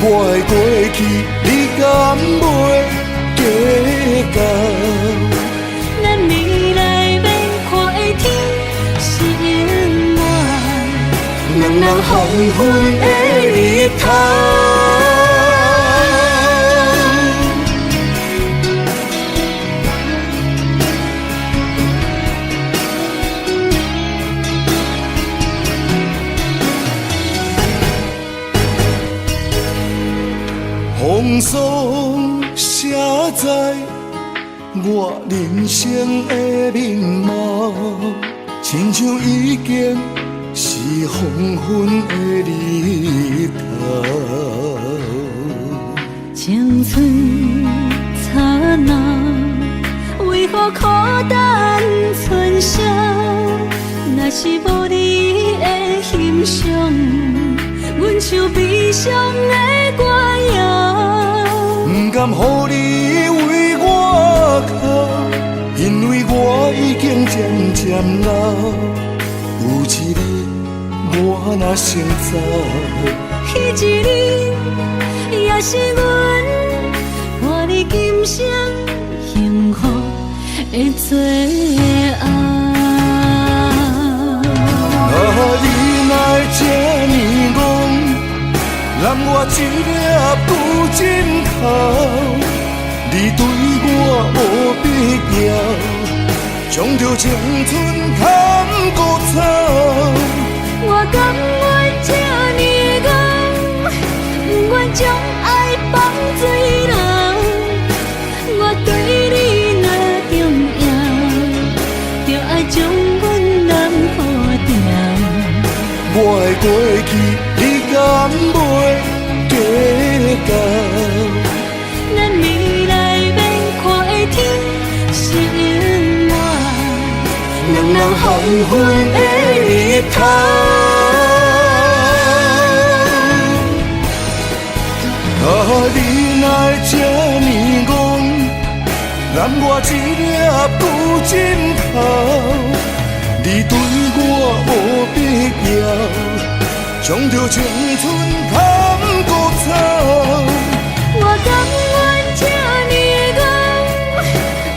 我的过去，你敢袂计较？咱未来免看的天是永远，两人黄昏的日头。风霜写在我人生的面貌，亲像已经是黄昏的日头。青春刹那，为何孤单春宵？若是无你的欣赏，阮像悲伤的歌谣。不甘予你为我哭，因为我已经渐渐老。有一日我若先走，彼一日也是阮伴你今生幸福的最后。你若这呢戆，揽我一粒旧枕头，你对我无必要，将着青春通孤草。我甘愿这呢戆，不愿将爱放水流。我对你若重要，就爱将阮人付掉。我的过去，你敢袂计较？咱未来免看的天是永远，两人黄昏的日头。你若这呢戆，揽我一粒旧枕头，你对我无必要，将着青春通孤草。我甘愿这呢戆，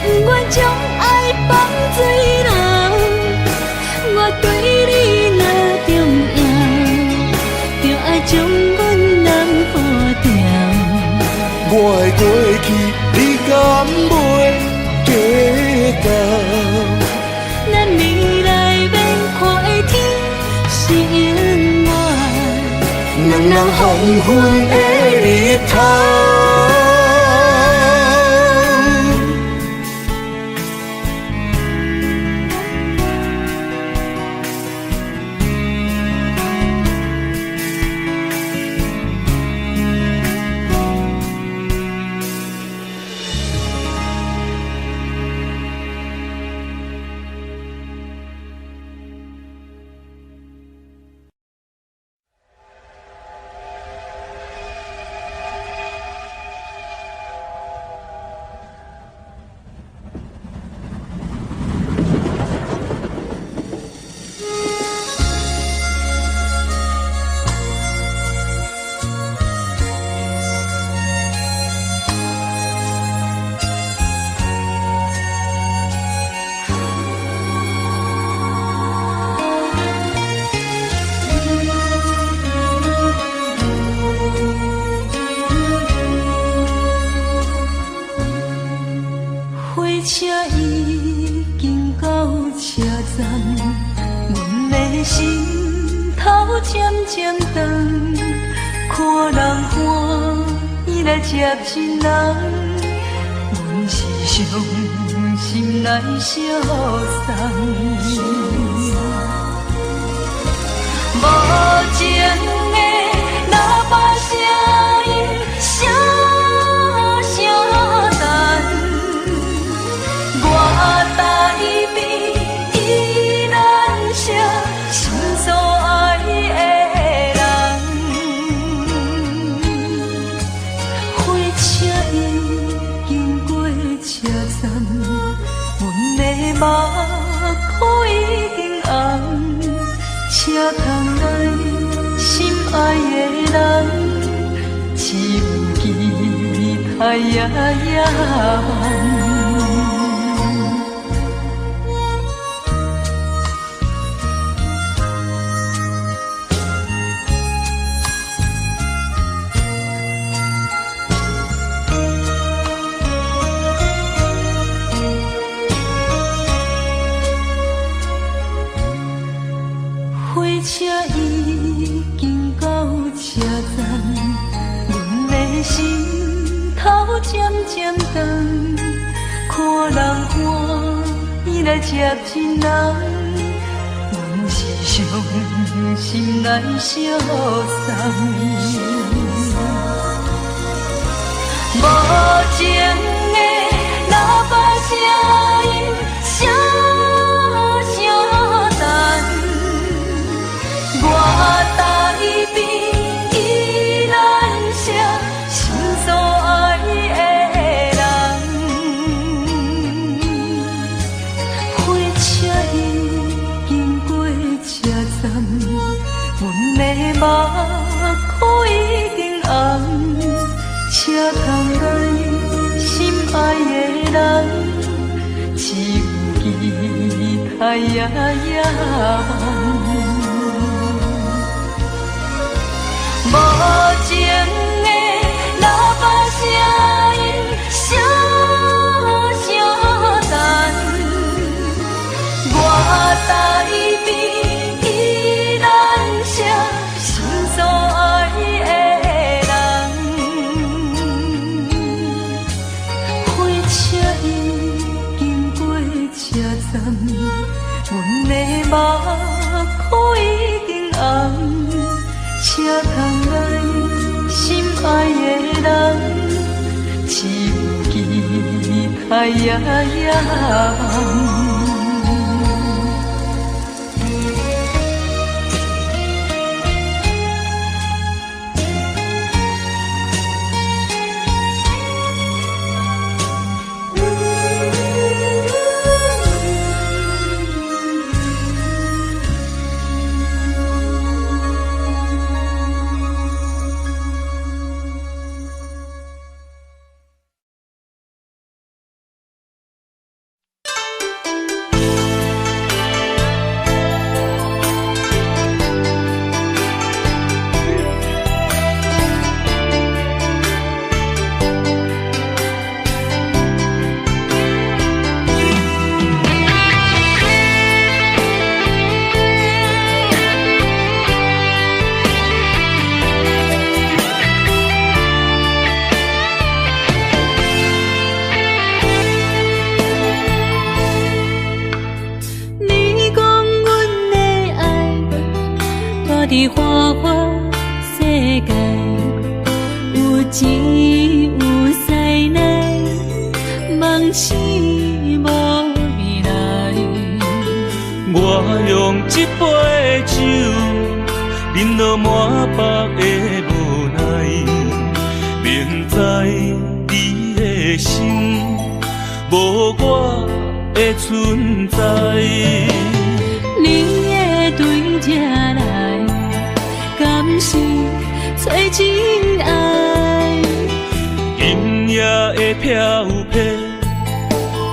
不愿将爱放水流。我对你若重要，就爱将阮人付掉。我的过去，你敢袂计较？咱未来免看的天是永远，两人黄昏的日头。车已经到车站，阮的心头渐渐长，看人欢喜来接亲人，阮是伤心来相送。无情的喇叭声音，声声通来心爱的人，只有期待夜夜梦。火车已经到车站，阮的心头渐渐长，看人欢喜来接亲人，阮是伤心来相送。无情的喇叭声音，声声等。我台边依然写心所爱的人，火车已经过车站，阮的目眶已经红，车通来心爱的人，只有期待夜夜梦。无情的喇叭声音，声声等。我台边依然写心所爱的人，火车已经过车站，阮的目眶已经红。车通来心爱的人，只有期待夜夜梦。伫花花世界，有钱有势来，梦醒无未来。我用一杯酒，饮落满腹的无奈，明知你的心无我的存在。你的对这来，敢是找真爱？音乐的飘撇，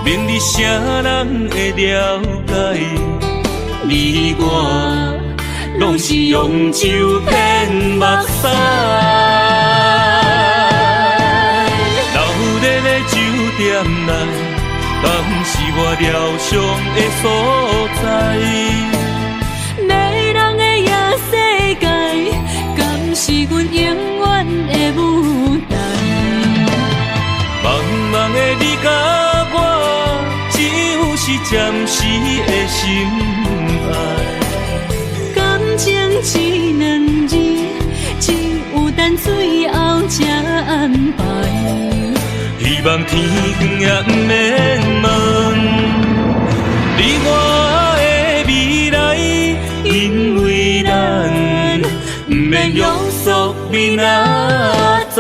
明日谁人会了解？你我拢是用酒骗目屎，流连的酒店内，敢是我疗伤的所在？迷人的夜世界，敢是阮永远的舞台？茫茫的你甲我，只有是暂时的心爱。感情一两字，只有等最后才安排。希望天光也不免问，你我的未来，因为咱不免约束明仔载。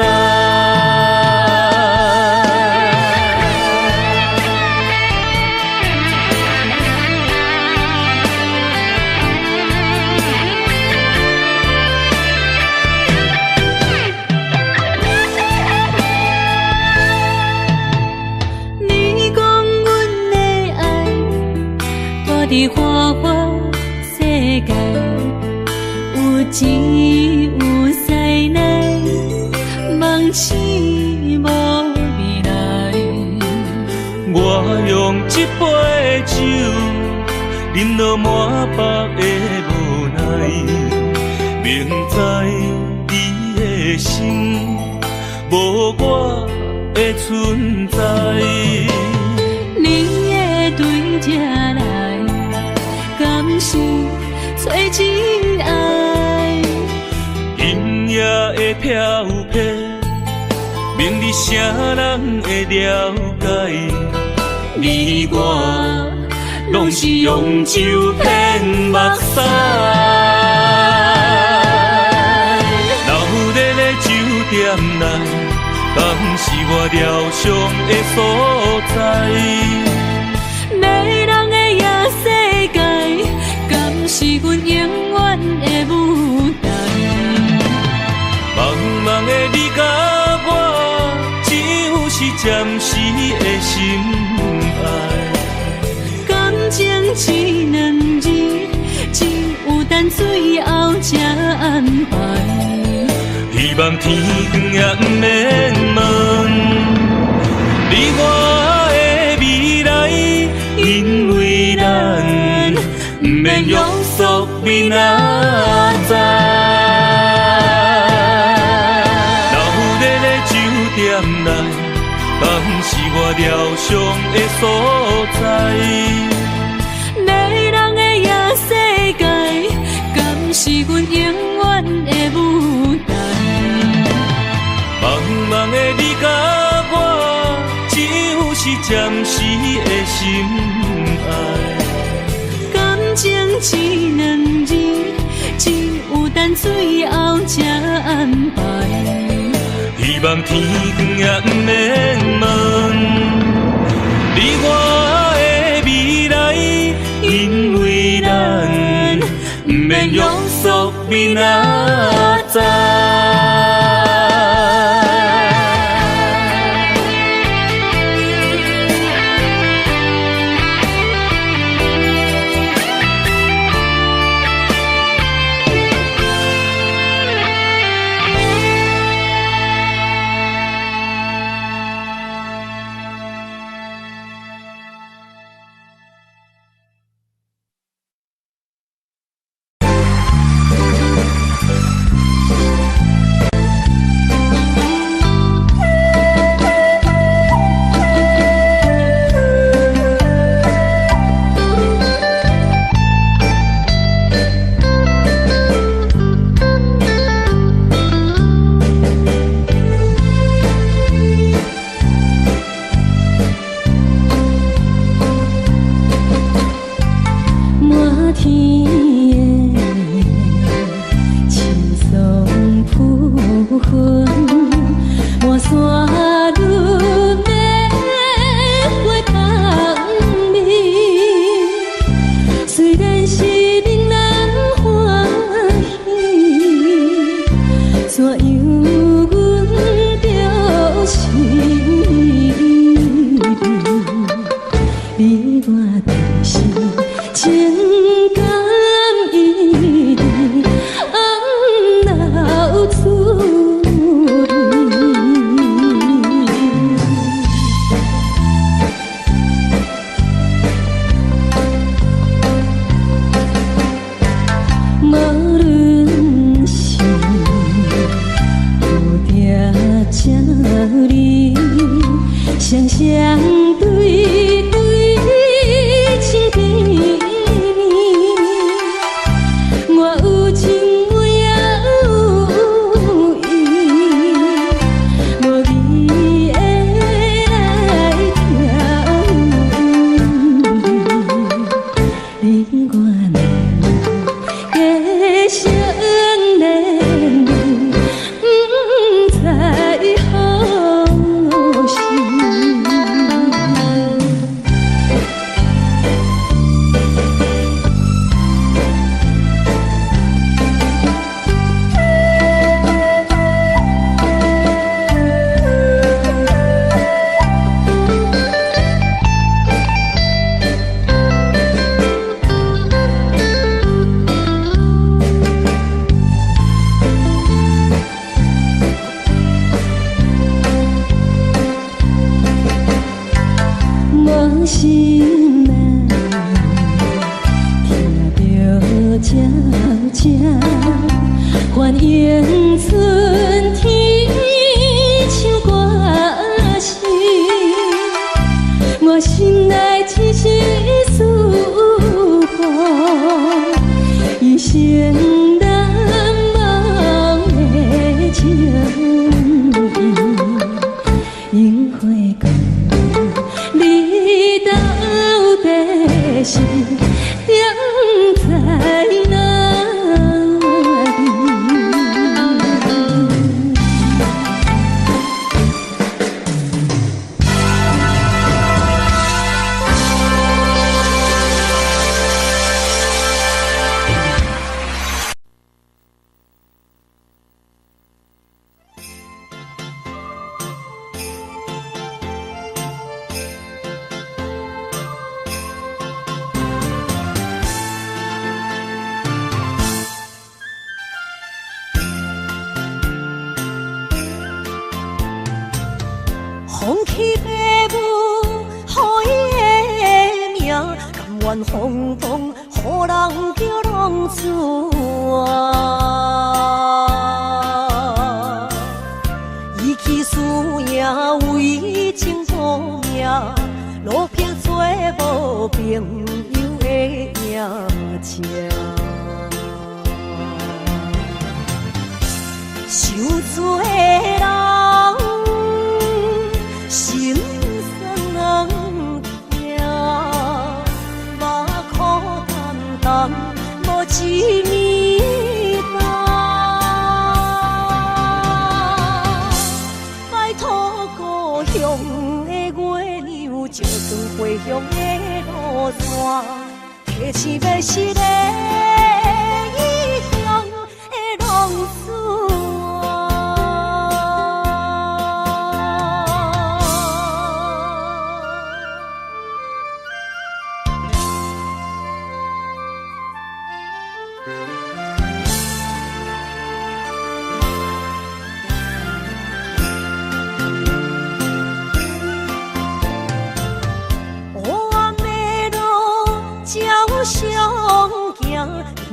为花花世界，有钱有才能，梦醒无未来。我用一杯酒，饮落满腹的无奈，明知伊的心无我的存在。你的对这来，敢是找真爱？音乐的飘飘，明日啥人会了解？你我拢是用酒骗目屎，流热的酒店内，敢是我疗伤的所在？迷人的夜世界，敢是阮永远的舞台？茫茫的你甲我，只有是暂时的心爱。感情只两字，只有等最后才安排。希望天光也不免问，你我的未来，因为咱不免约束明仔载。流热的酒店内，敢是我疗伤的所在？迷人的夜世界，敢是阮永远的舞台？茫茫的你甲我，只有是暂时的心爱。感情只两字，只有等最后才安排。希望天光也不免问，你我的未来，因为咱不免约束明仔载。这欢迎春天唱歌声，我心内只是思念一生难忘的情。樱花讲，你到底是踮在哪里？风起爸母，予伊的名，甘愿轰动，予人叫浪子啊！伊去输赢为情搏命，路撇做无朋友的赢情。受罪的人。心酸人听，目眶淡淡，无一面红。拜托故乡的月亮，照光回乡的路线，提醒要是个异乡的浪子。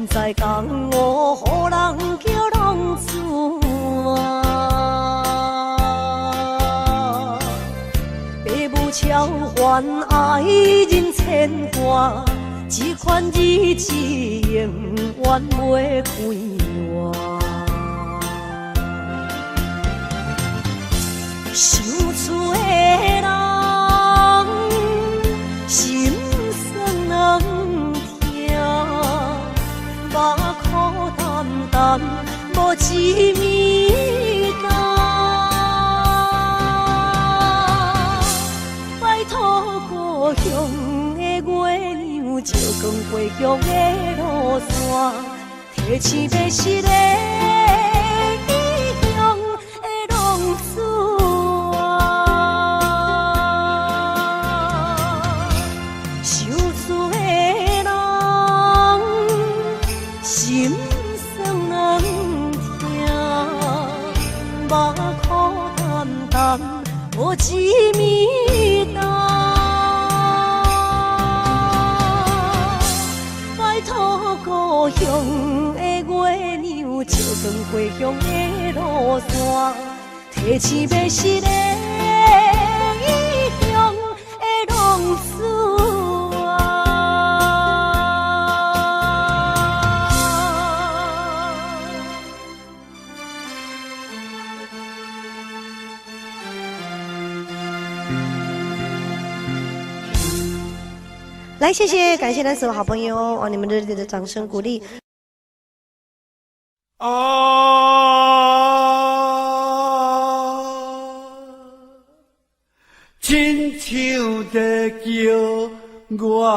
在江湖，予人叫浪子啊！爸母超还爱人牵挂，这款日子永远袂开换。想厝的人，心酸人听。目眶淡淡，无一面红。拜托故乡的月亮，照光回乡的路线，提醒要是个异乡的浪子啊！受罪的人。心酸人听，目眶淡淡，无一面红。拜托故乡的月亮，照光回乡的路线，提醒要是个异乡的浪子啊！来，谢谢，感谢那所有好朋友哦，你们热烈的掌声鼓励。亲像在叫我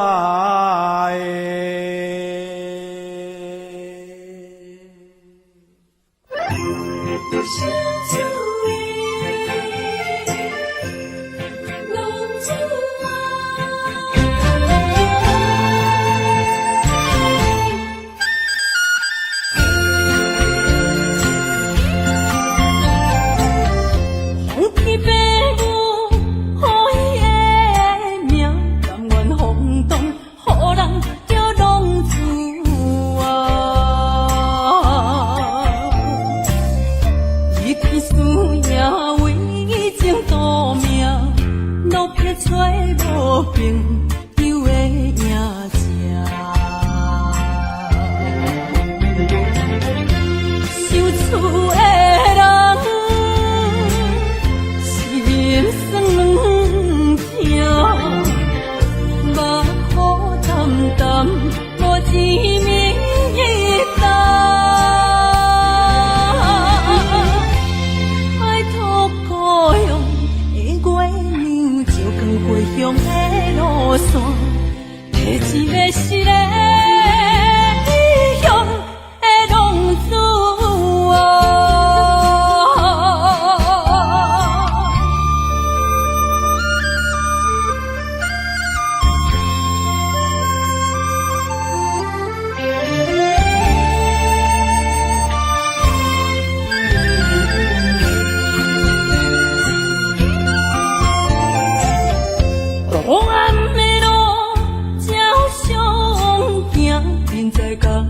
不知江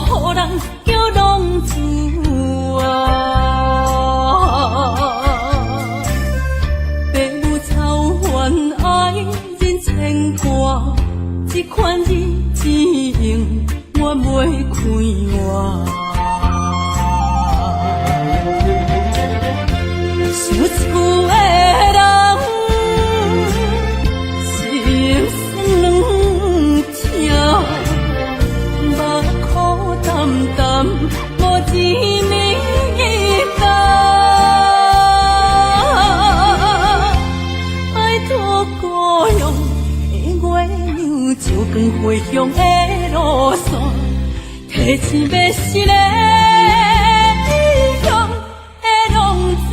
湖人叫浪子父母操怨爱人牵挂，这款日子用我袂开我。想厝的人心酸两条，目苦淡淡无滋味甘。爱托故乡的月亮，照光回乡的路线，提醒要是个异乡的浪子。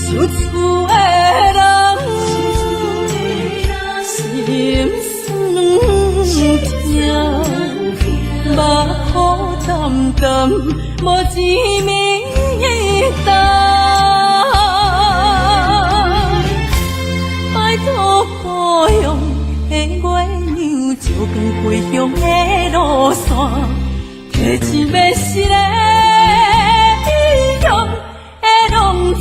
想厝的人心酸两条，目苦淡淡无滋味甘。拜托故乡的月亮，照光回乡的路线，提醒要是个异乡的浪子。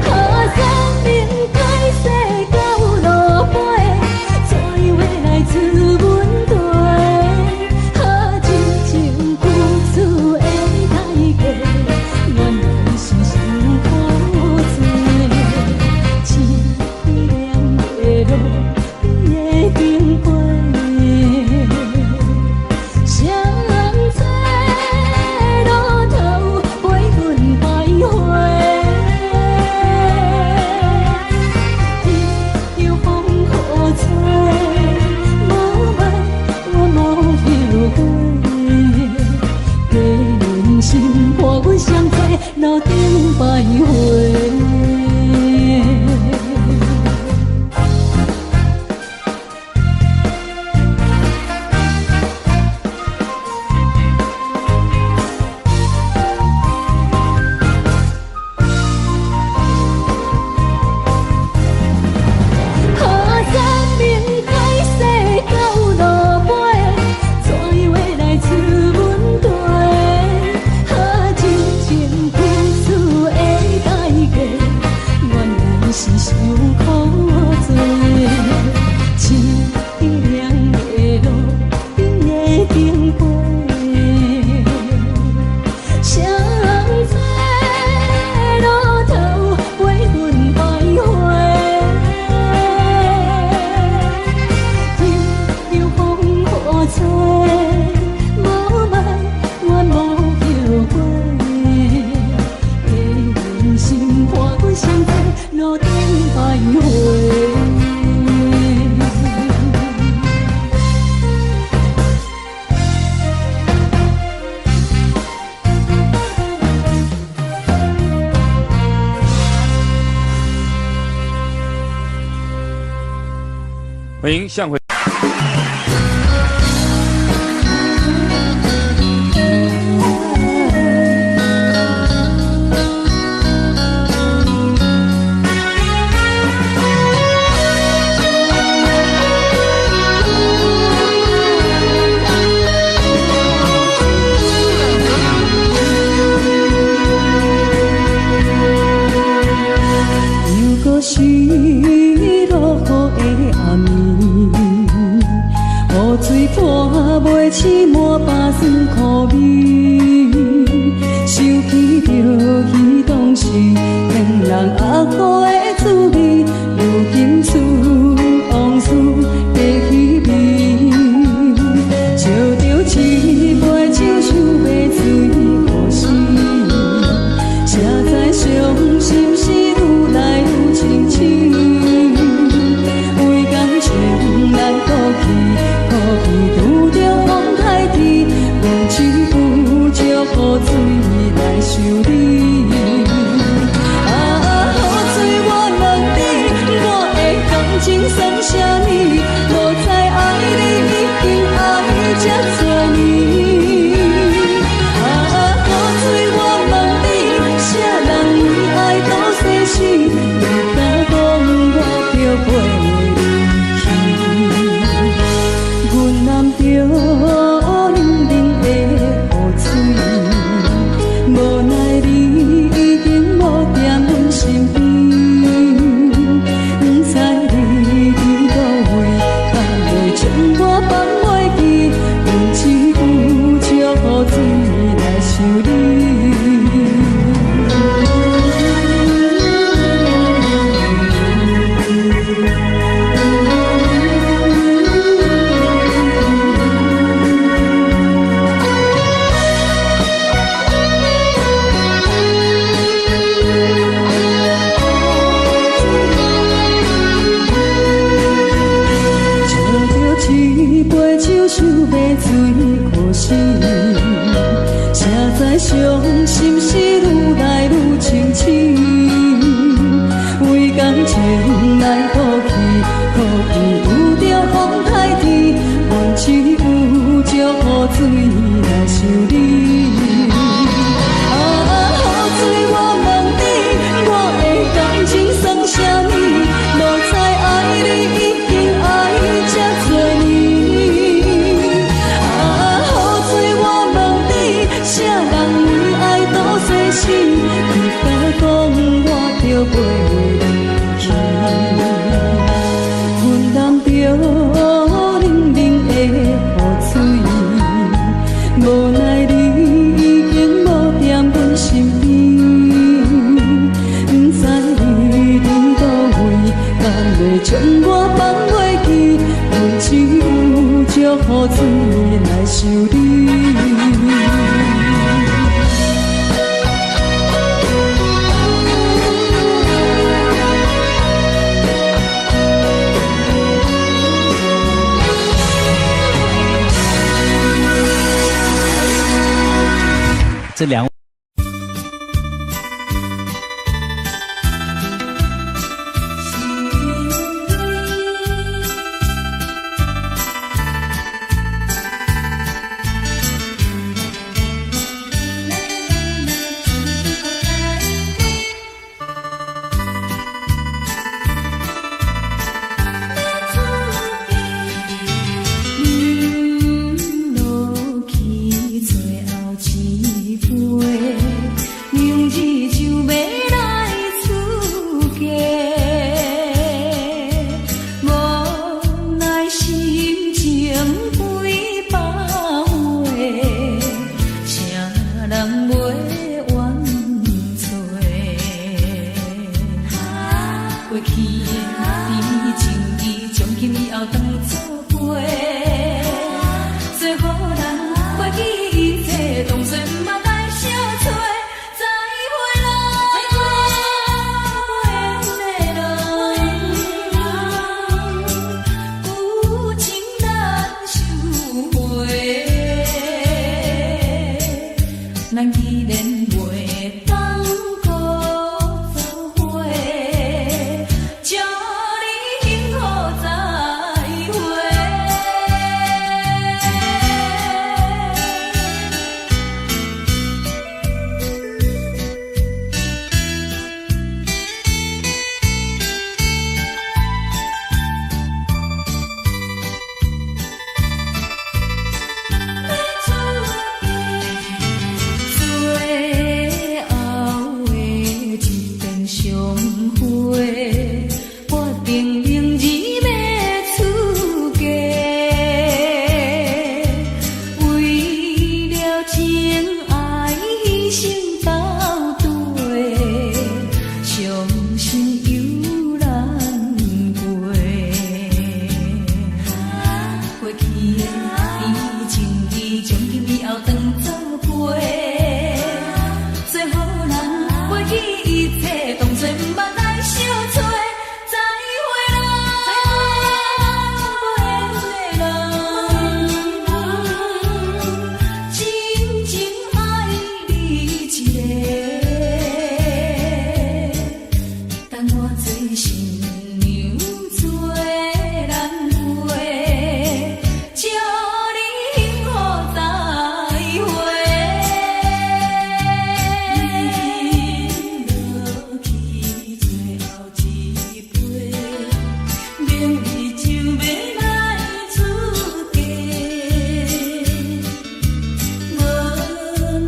好生命改写到落。路顶徘徊。欢迎向回。又搁是落雨的暗暝，雨水泼袂起满巴酸苦味，想起着彼当时骗人压苦的滋味，如今思往事加稀微，笑着一杯酒想要醉可惜，谁知伤心事愈来愈清醒。为感情难过去，可比拄着风台天，无只有借雨水来修理。雨水我问你，我的感情算啥物？无知爱你已经爱这多年。雨水我问你，啥人为爱到生死？你敢讲我着陪？阮淋着冷冷的雨水，无奈你已经无踮阮身边，不知你伫倒位，敢会将我放袂记？阮只有借雨水来想你。一杯酒想要醉可惜，谁知伤心事愈来愈清醒。为感情来哭泣，可比有着风台天，阮只有借雨水来想你。雨水我问你，我的感情算啥物？无知爱你已经爱这多年。啥人为爱到生死？你敢讲我着陪你去？阮淋着冷冷的雨水，无奈你已经无踮阮身边，不知你伫倒位，敢会将我放袂记？阮只有借雨水来想你。这两一杯，明日就要来出嫁。无奈心情几百回，谁人袂怨催？过去的甜情意，从今以后当作陪。最好咱过去一切，当作毋捌来相找。再会啦，不缘的人，有情难收回。咱既然袂当搁做伙，祝你幸福再会。最后的一遍相会，我定明日要出嫁。为了情爱牺牲斗对，伤心犹难过。过去的甜情意，从今以后当作陪。最好咱过去一切，当作毋捌来相找。再会啦，不缘的人，真情爱你一个。等我做新娘做咱陪，祝你幸福再会。落去最后一杯，明日就要来出嫁。无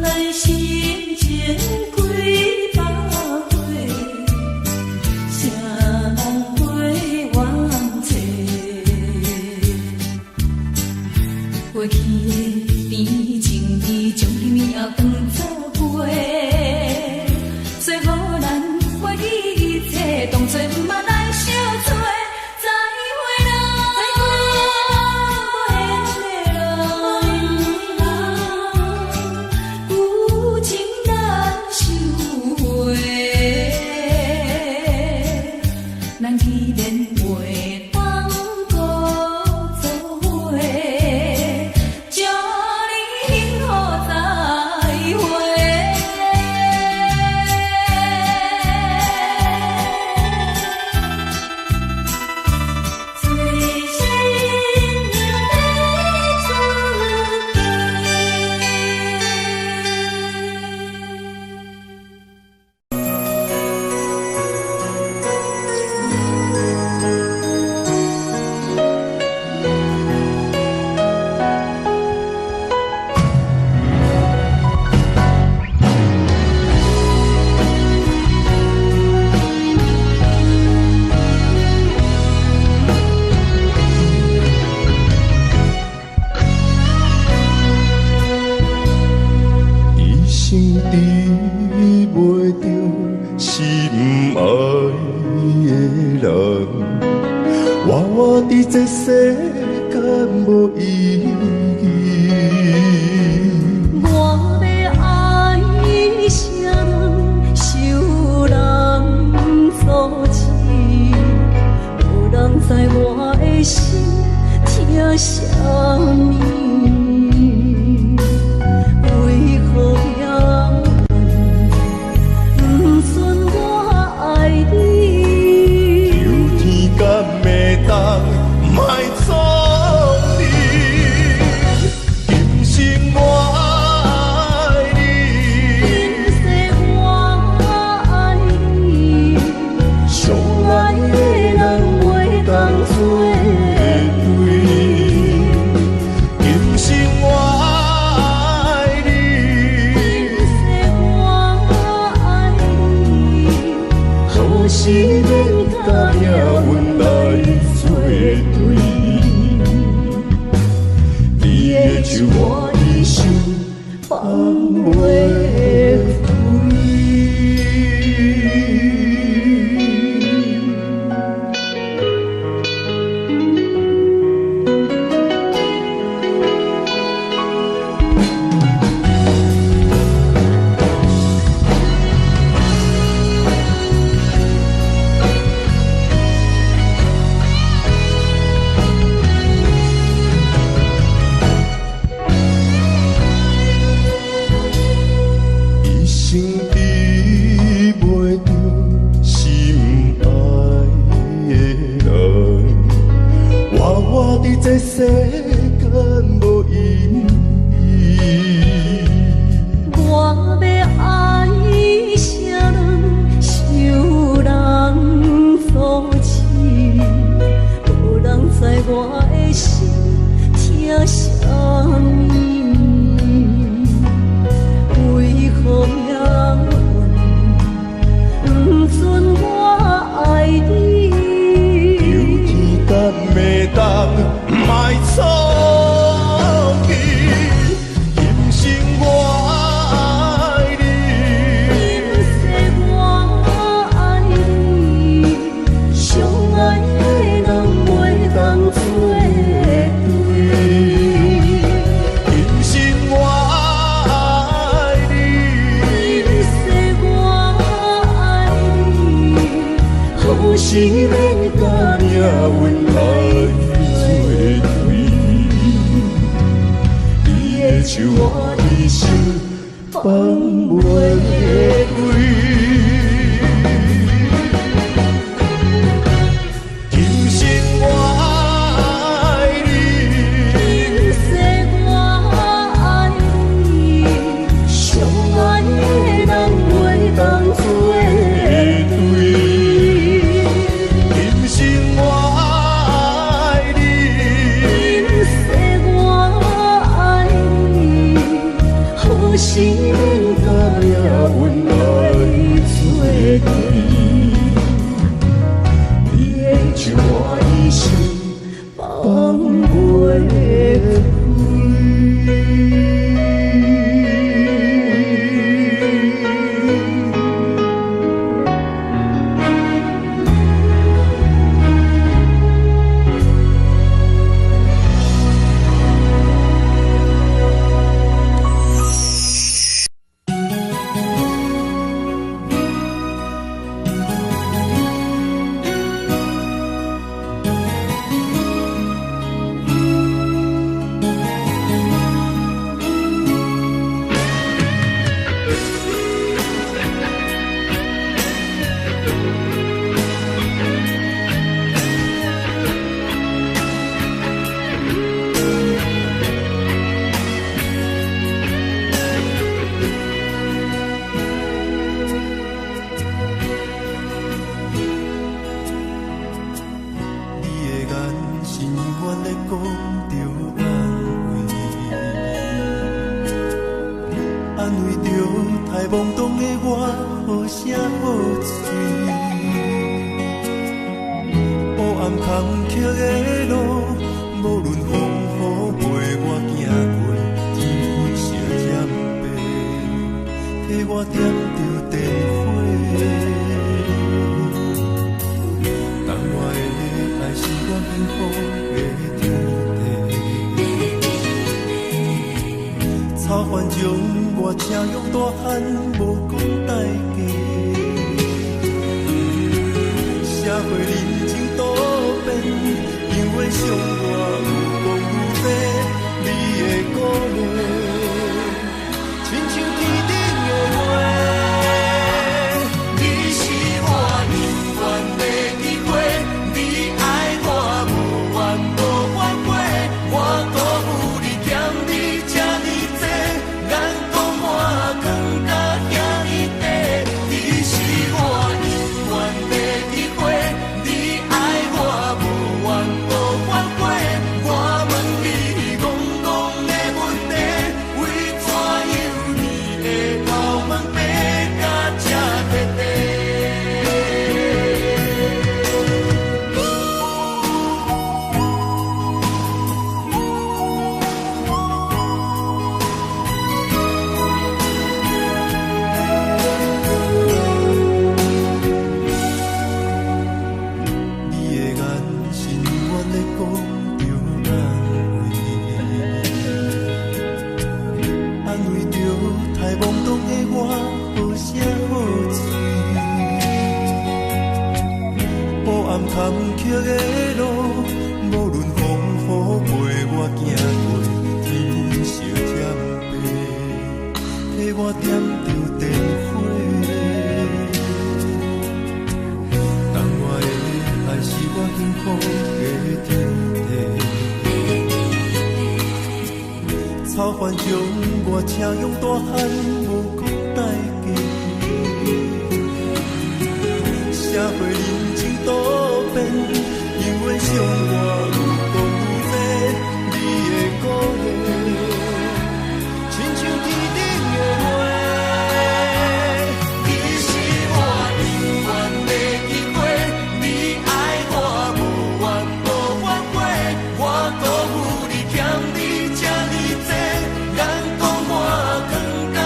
奈心情几百回，谁人会怨催？过去的甜情意，从今以后当作陪。最好咱过去一切，当作毋捌来相找。再会啦，不缘的人，有情难收回。咱既然袂当搁做伙，祝你幸福再会。最新娘要出嫁。一生治袂着心爱的人，活伫这世间无意义。我要爱谁人，受人阻止，无人知我的心疼啥物。为何是免甲命运来作对。你的手我一生放袂开。这世间无意义，我要爱啥人，受人阻止，无人知我的心疼啥物，为何命运不准我爱你？有天等袂当。卖错去，今生我爱你，今世我爱你，相爱的人袂当做对。今生我爱你，今世我爱你，好是免甲命运来。手我一生放袂开，今生我爱你，今世我爱你，相爱的人袂当做对。今生我爱你，今世我爱你。好是免甲命运来作对，你的手我一生放袂开。你是我永远的机会，你爱我无怨无反悔。太懵懂的我，好声好气。黑暗坎坷的路，无论风雨陪我行过，天烧添白，替我点着灯火。当我的爱是我幸福的天地，草原将我车用大汉，无讲代价。社会人情多变，因为相我愈讲愈多，你的鼓励，亲像天顶的花。你是我永远的机会，你爱我无怨无反悔，我辜负你欠你这呢多，人讲我更加。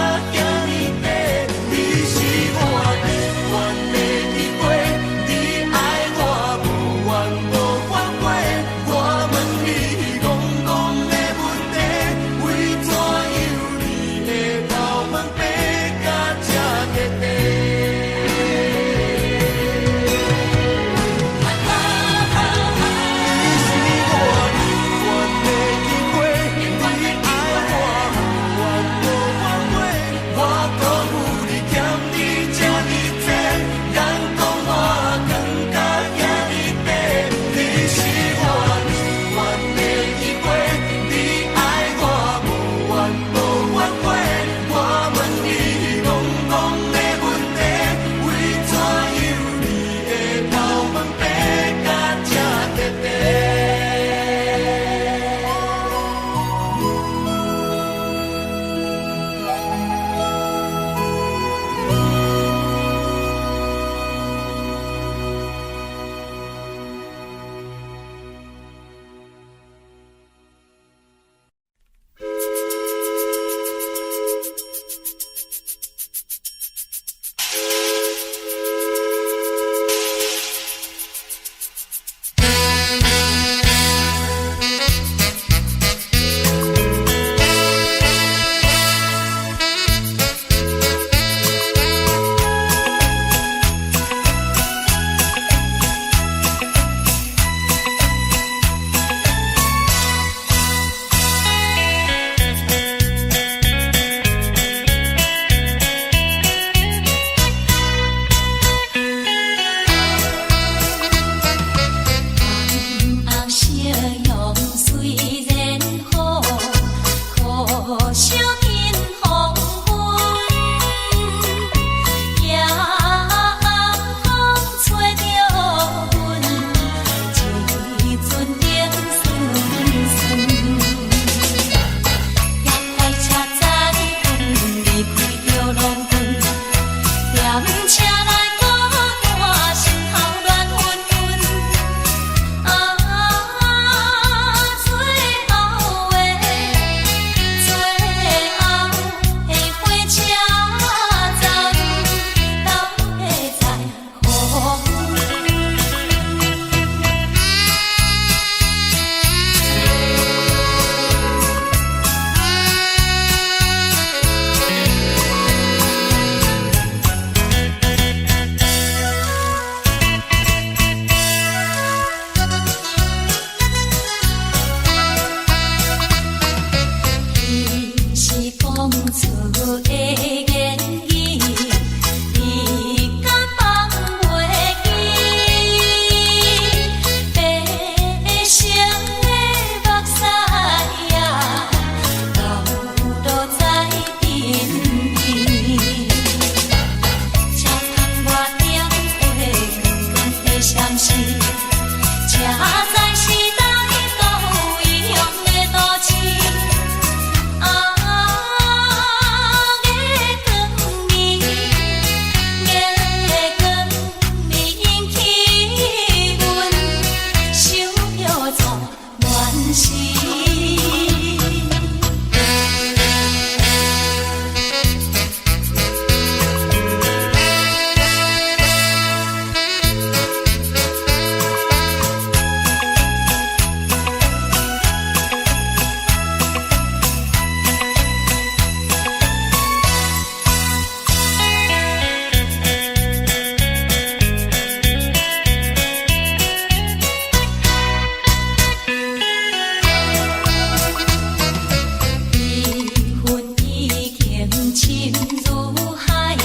心如海，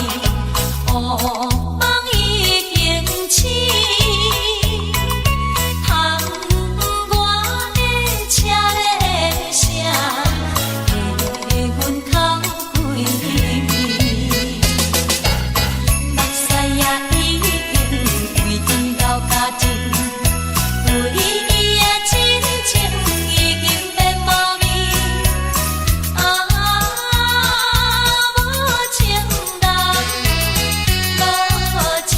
雾梦已经醒。窗外的车的声，在阮头几暝。目屎也已经规阵到脚趾，为伊的真情已经变无味。无情人，无情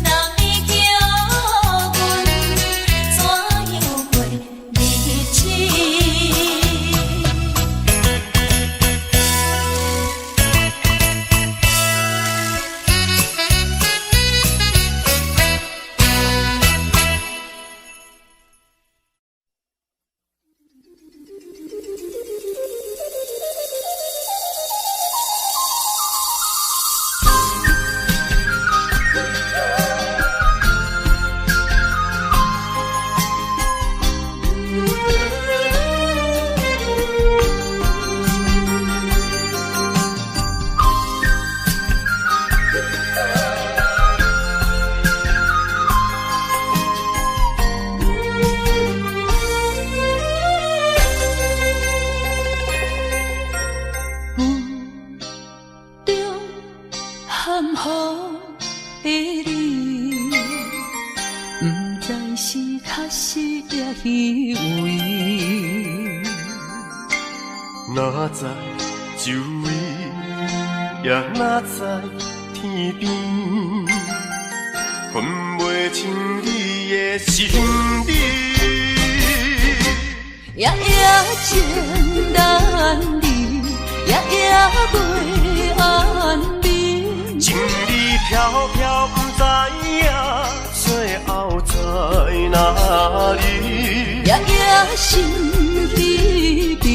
人已叫阮怎样过日子？含糊的你，不知是确实也虚伪。哪知周围，也哪知天边，分袂清你的心理。夜夜情难离，夜夜袂安眠。情意飘飘，不知影最后在哪里。夜夜心悲悲，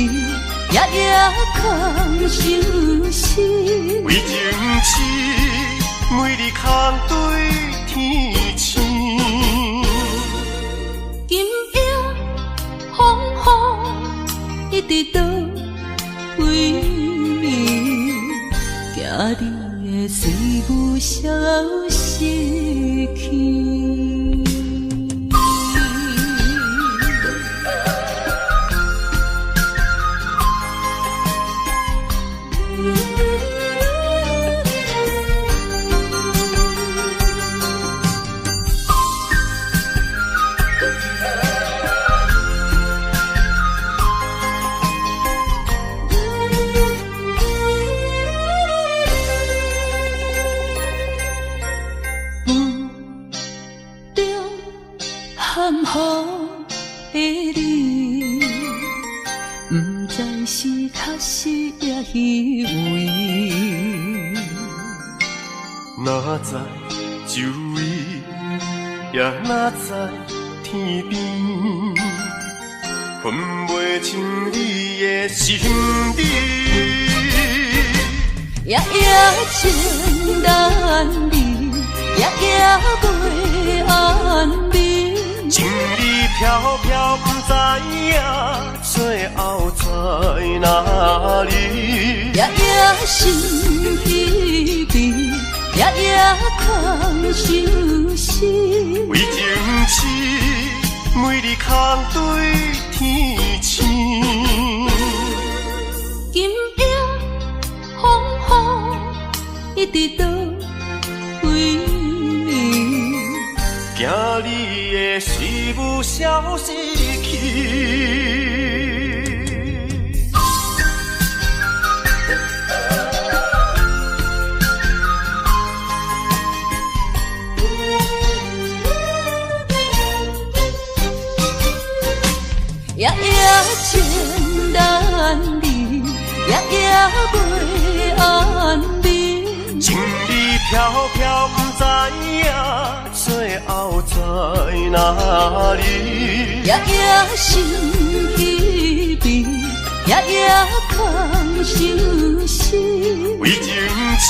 夜夜空相思。为情痴，每日空对天星。今夜风雨一直倒位，惊你的随无消息去。含糊的你，不知是确实也虚伪。哪知周围，也哪知天边，分袂清你的心理。夜夜情难离，夜夜袂安眠。情意飘飘，不知影最后在哪里。夜夜心悲悲，夜夜空相思。为情痴，每日空对天星。今夜风雨一直倒位，惊你的随无消息去。夜夜情难离，夜夜袂安眠。情意飘飘，不知影最后在哪里。夜夜心悲悲，夜夜空相思。为情痴，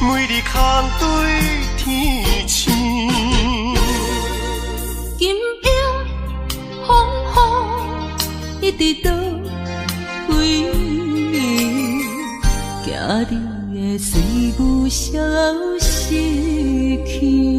每日空对天星。今夜风雨一直倒位，惊你会随阮消失去。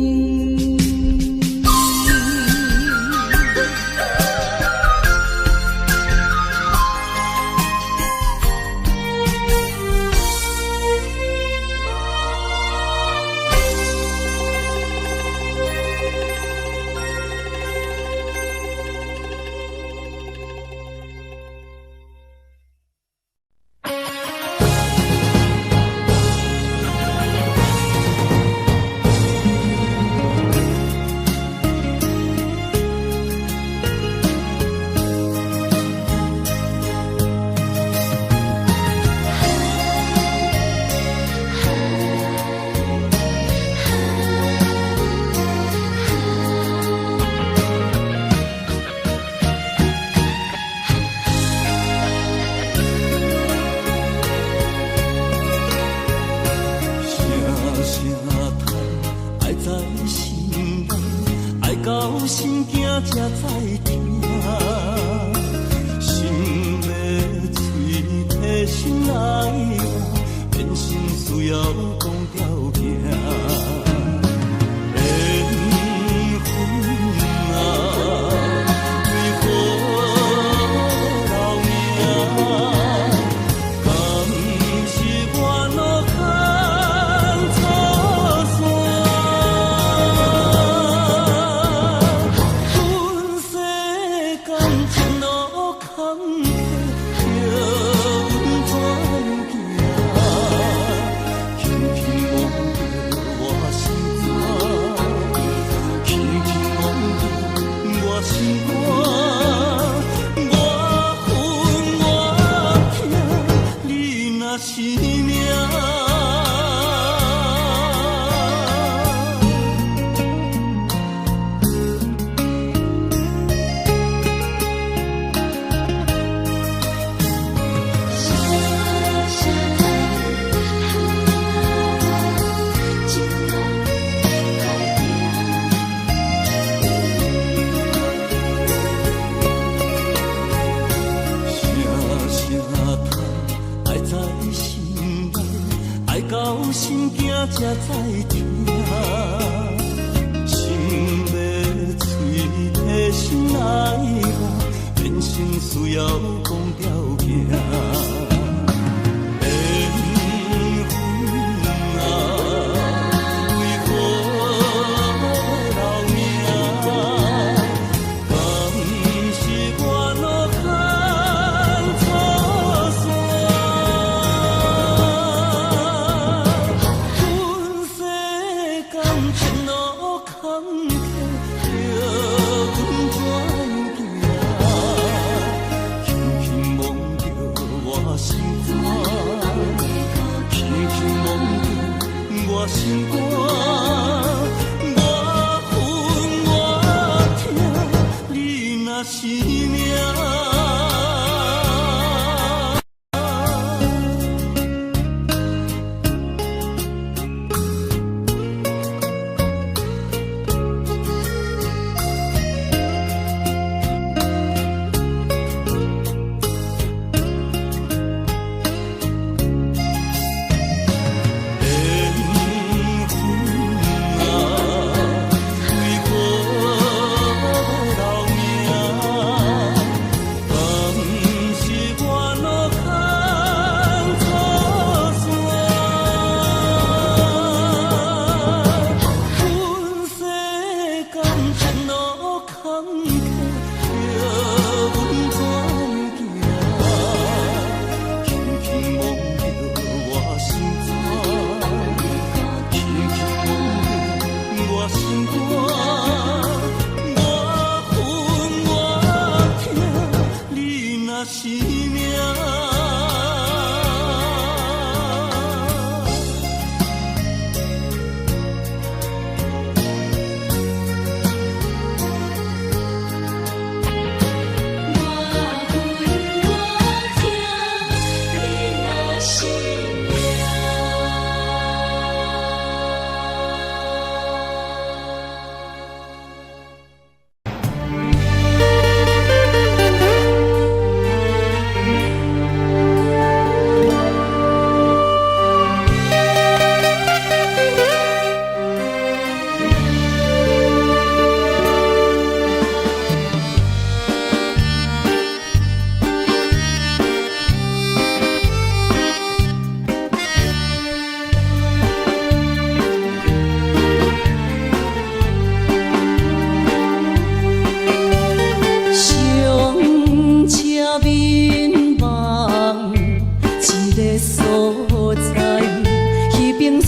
才知听，心要碎提心来话，变成需要讲条件。心肝，我恨我痛，你若是命。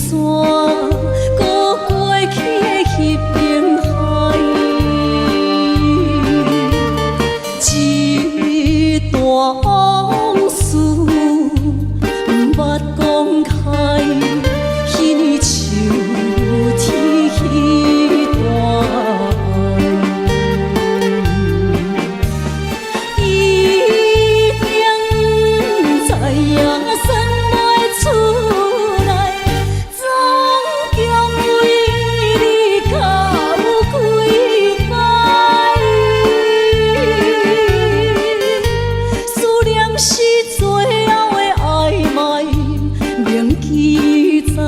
山，搁过去的迄片海，一段往事毋捌讲开，迄年秋天迄段爱，一定知影算袂出来，总共为你甲有几摆，思念是最后的暧昧，铭记在。